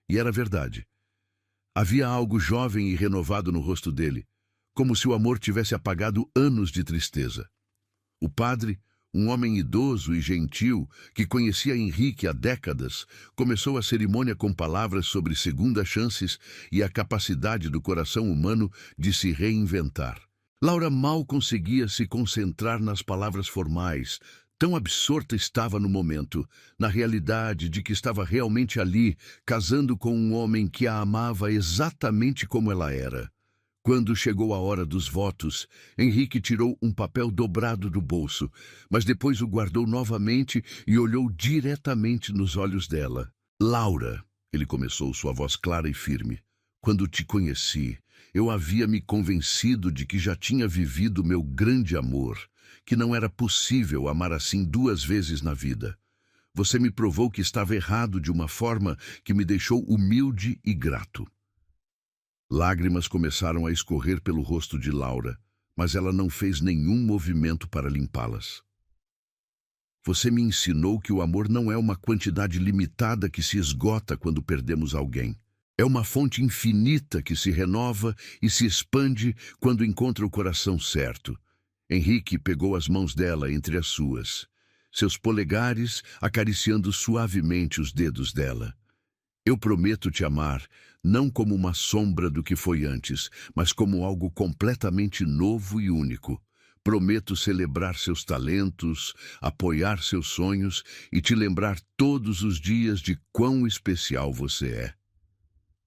E era verdade. Havia algo jovem e renovado no rosto dele, como se o amor tivesse apagado anos de tristeza. O padre, um homem idoso e gentil, que conhecia Henrique há décadas, começou a cerimônia com palavras sobre segundas chances e a capacidade do coração humano de se reinventar. Laura mal conseguia se concentrar nas palavras formais, tão absorta estava no momento, na realidade de que estava realmente ali, casando com um homem que a amava exatamente como ela era. Quando chegou a hora dos votos, Henrique tirou um papel dobrado do bolso, mas depois o guardou novamente e olhou diretamente nos olhos dela. "Laura", ele começou, sua voz clara e firme, "quando te conheci, eu havia me convencido de que já tinha vivido meu grande amor, que não era possível amar assim 2 vezes na vida. Você me provou que estava errado de uma forma que me deixou humilde e grato." Lágrimas começaram a escorrer pelo rosto de Laura, mas ela não fez nenhum movimento para limpá-las. "Você me ensinou que o amor não é uma quantidade limitada que se esgota quando perdemos alguém. É uma fonte infinita que se renova e se expande quando encontra o coração certo." Henrique pegou as mãos dela entre as suas, seus polegares acariciando suavemente os dedos dela. "Eu prometo te amar, não como uma sombra do que foi antes, mas como algo completamente novo e único. Prometo celebrar seus talentos, apoiar seus sonhos e te lembrar todos os dias de quão especial você é."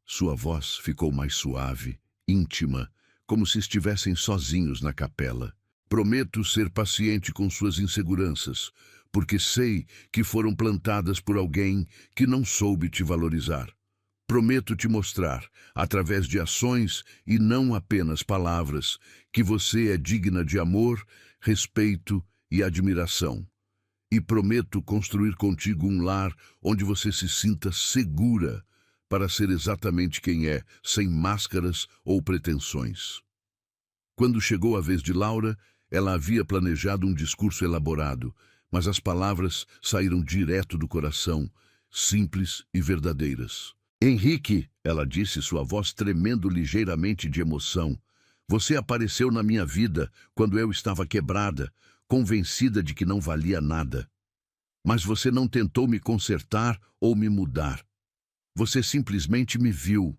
Sua voz ficou mais suave, íntima, como se estivessem sozinhos na capela. "Prometo ser paciente com suas inseguranças, porque sei que foram plantadas por alguém que não soube te valorizar. Prometo te mostrar, através de ações e não apenas palavras, que você é digna de amor, respeito e admiração. E prometo construir contigo um lar onde você se sinta segura para ser exatamente quem é, sem máscaras ou pretensões." Quando chegou a vez de Laura, ela havia planejado um discurso elaborado, mas as palavras saíram direto do coração, simples e verdadeiras. Henrique, ela disse, sua voz tremendo ligeiramente de emoção, você apareceu na minha vida quando eu estava quebrada, convencida de que não valia nada. Mas você não tentou me consertar ou me mudar. Você simplesmente me viu,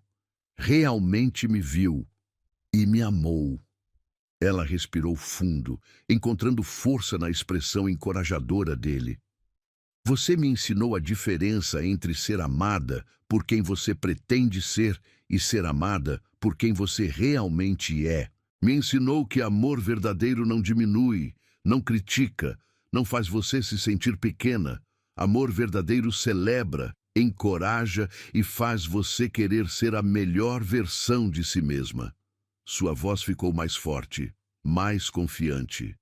realmente me viu e me amou. Ela respirou fundo, encontrando força na expressão encorajadora dele. Você me ensinou a diferença entre ser amada por quem você pretende ser e ser amada por quem você realmente é. Me ensinou que amor verdadeiro não diminui, não critica, não faz você se sentir pequena. Amor verdadeiro celebra, encoraja e faz você querer ser a melhor versão de si mesma. Sua voz ficou mais forte, mais confiante.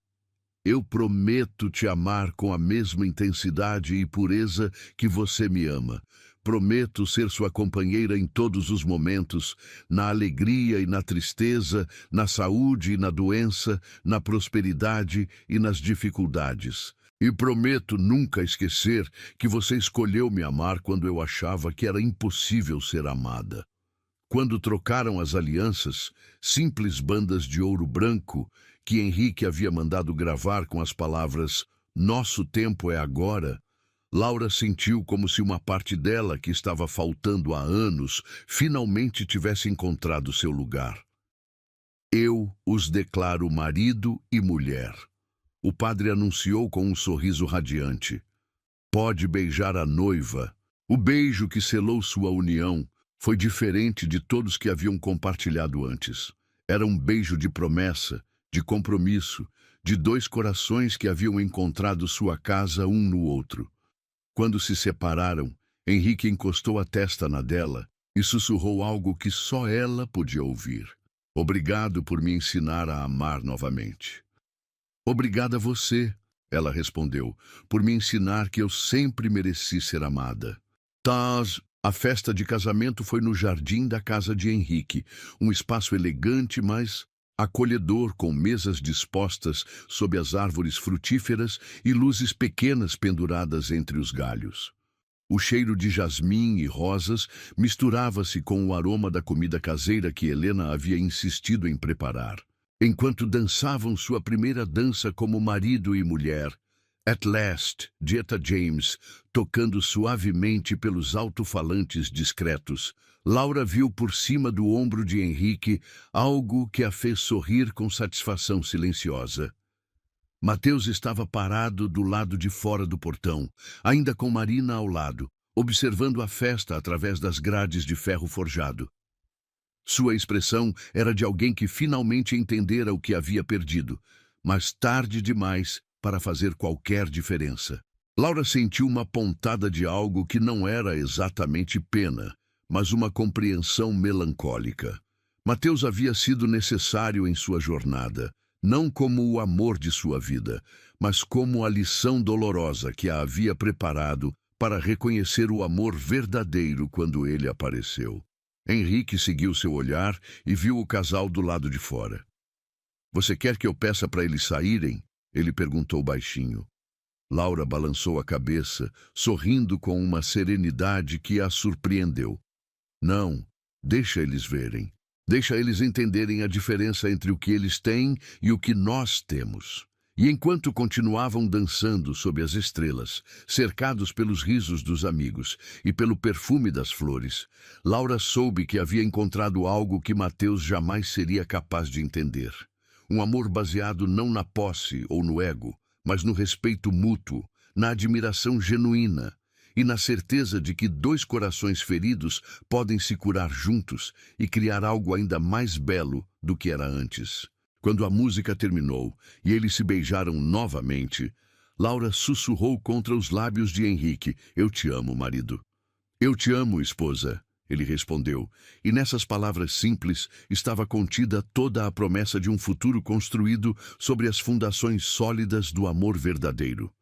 Eu prometo te amar com a mesma intensidade e pureza que você me ama. Prometo ser sua companheira em todos os momentos, na alegria e na tristeza, na saúde e na doença, na prosperidade e nas dificuldades. E prometo nunca esquecer que você escolheu me amar quando eu achava que era impossível ser amada. Quando trocaram as alianças, simples bandas de ouro branco, que Henrique havia mandado gravar com as palavras "Nosso tempo é agora", Laura sentiu como se uma parte dela, que estava faltando há anos, finalmente tivesse encontrado seu lugar. Eu os declaro marido e mulher. O padre anunciou com um sorriso radiante. Pode beijar a noiva. O beijo que selou sua união foi diferente de todos que haviam compartilhado antes. Era um beijo de promessa, de compromisso, de dois corações que haviam encontrado sua casa um no outro. Quando se separaram, Henrique encostou a testa na dela e sussurrou algo que só ela podia ouvir. Obrigado por me ensinar a amar novamente. Obrigada a você, ela respondeu, por me ensinar que eu sempre mereci ser amada. A festa de casamento foi no jardim da casa de Henrique, um espaço elegante, mas acolhedor, com mesas dispostas sob as árvores frutíferas e luzes pequenas penduradas entre os galhos. O cheiro de jasmim e rosas misturava-se com o aroma da comida caseira que Helena havia insistido em preparar. Enquanto dançavam sua primeira dança como marido e mulher, At Last, de Etta James, tocando suavemente pelos alto-falantes discretos, Laura viu por cima do ombro de Henrique algo que a fez sorrir com satisfação silenciosa. Mateus estava parado do lado de fora do portão, ainda com Marina ao lado, observando a festa através das grades de ferro forjado. Sua expressão era de alguém que finalmente entendera o que havia perdido, mas tarde demais para fazer qualquer diferença. Laura sentiu uma pontada de algo que não era exatamente pena, mas uma compreensão melancólica. Mateus havia sido necessário em sua jornada, não como o amor de sua vida, mas como a lição dolorosa que a havia preparado para reconhecer o amor verdadeiro quando ele apareceu. Henrique seguiu seu olhar e viu o casal do lado de fora. Você quer que eu peça para eles saírem? Ele perguntou baixinho. Laura balançou a cabeça, sorrindo com uma serenidade que a surpreendeu. Não, deixa eles verem. Deixa eles entenderem a diferença entre o que eles têm e o que nós temos. E enquanto continuavam dançando sob as estrelas, cercados pelos risos dos amigos e pelo perfume das flores, Laura soube que havia encontrado algo que Mateus jamais seria capaz de entender. Um amor baseado não na posse ou no ego, mas no respeito mútuo, na admiração genuína e na certeza de que dois corações feridos podem se curar juntos e criar algo ainda mais belo do que era antes. Quando a música terminou e eles se beijaram novamente, Laura sussurrou contra os lábios de Henrique: Eu te amo, marido. Eu te amo, esposa, ele respondeu, e nessas palavras simples estava contida toda a promessa de um futuro construído sobre as fundações sólidas do amor verdadeiro.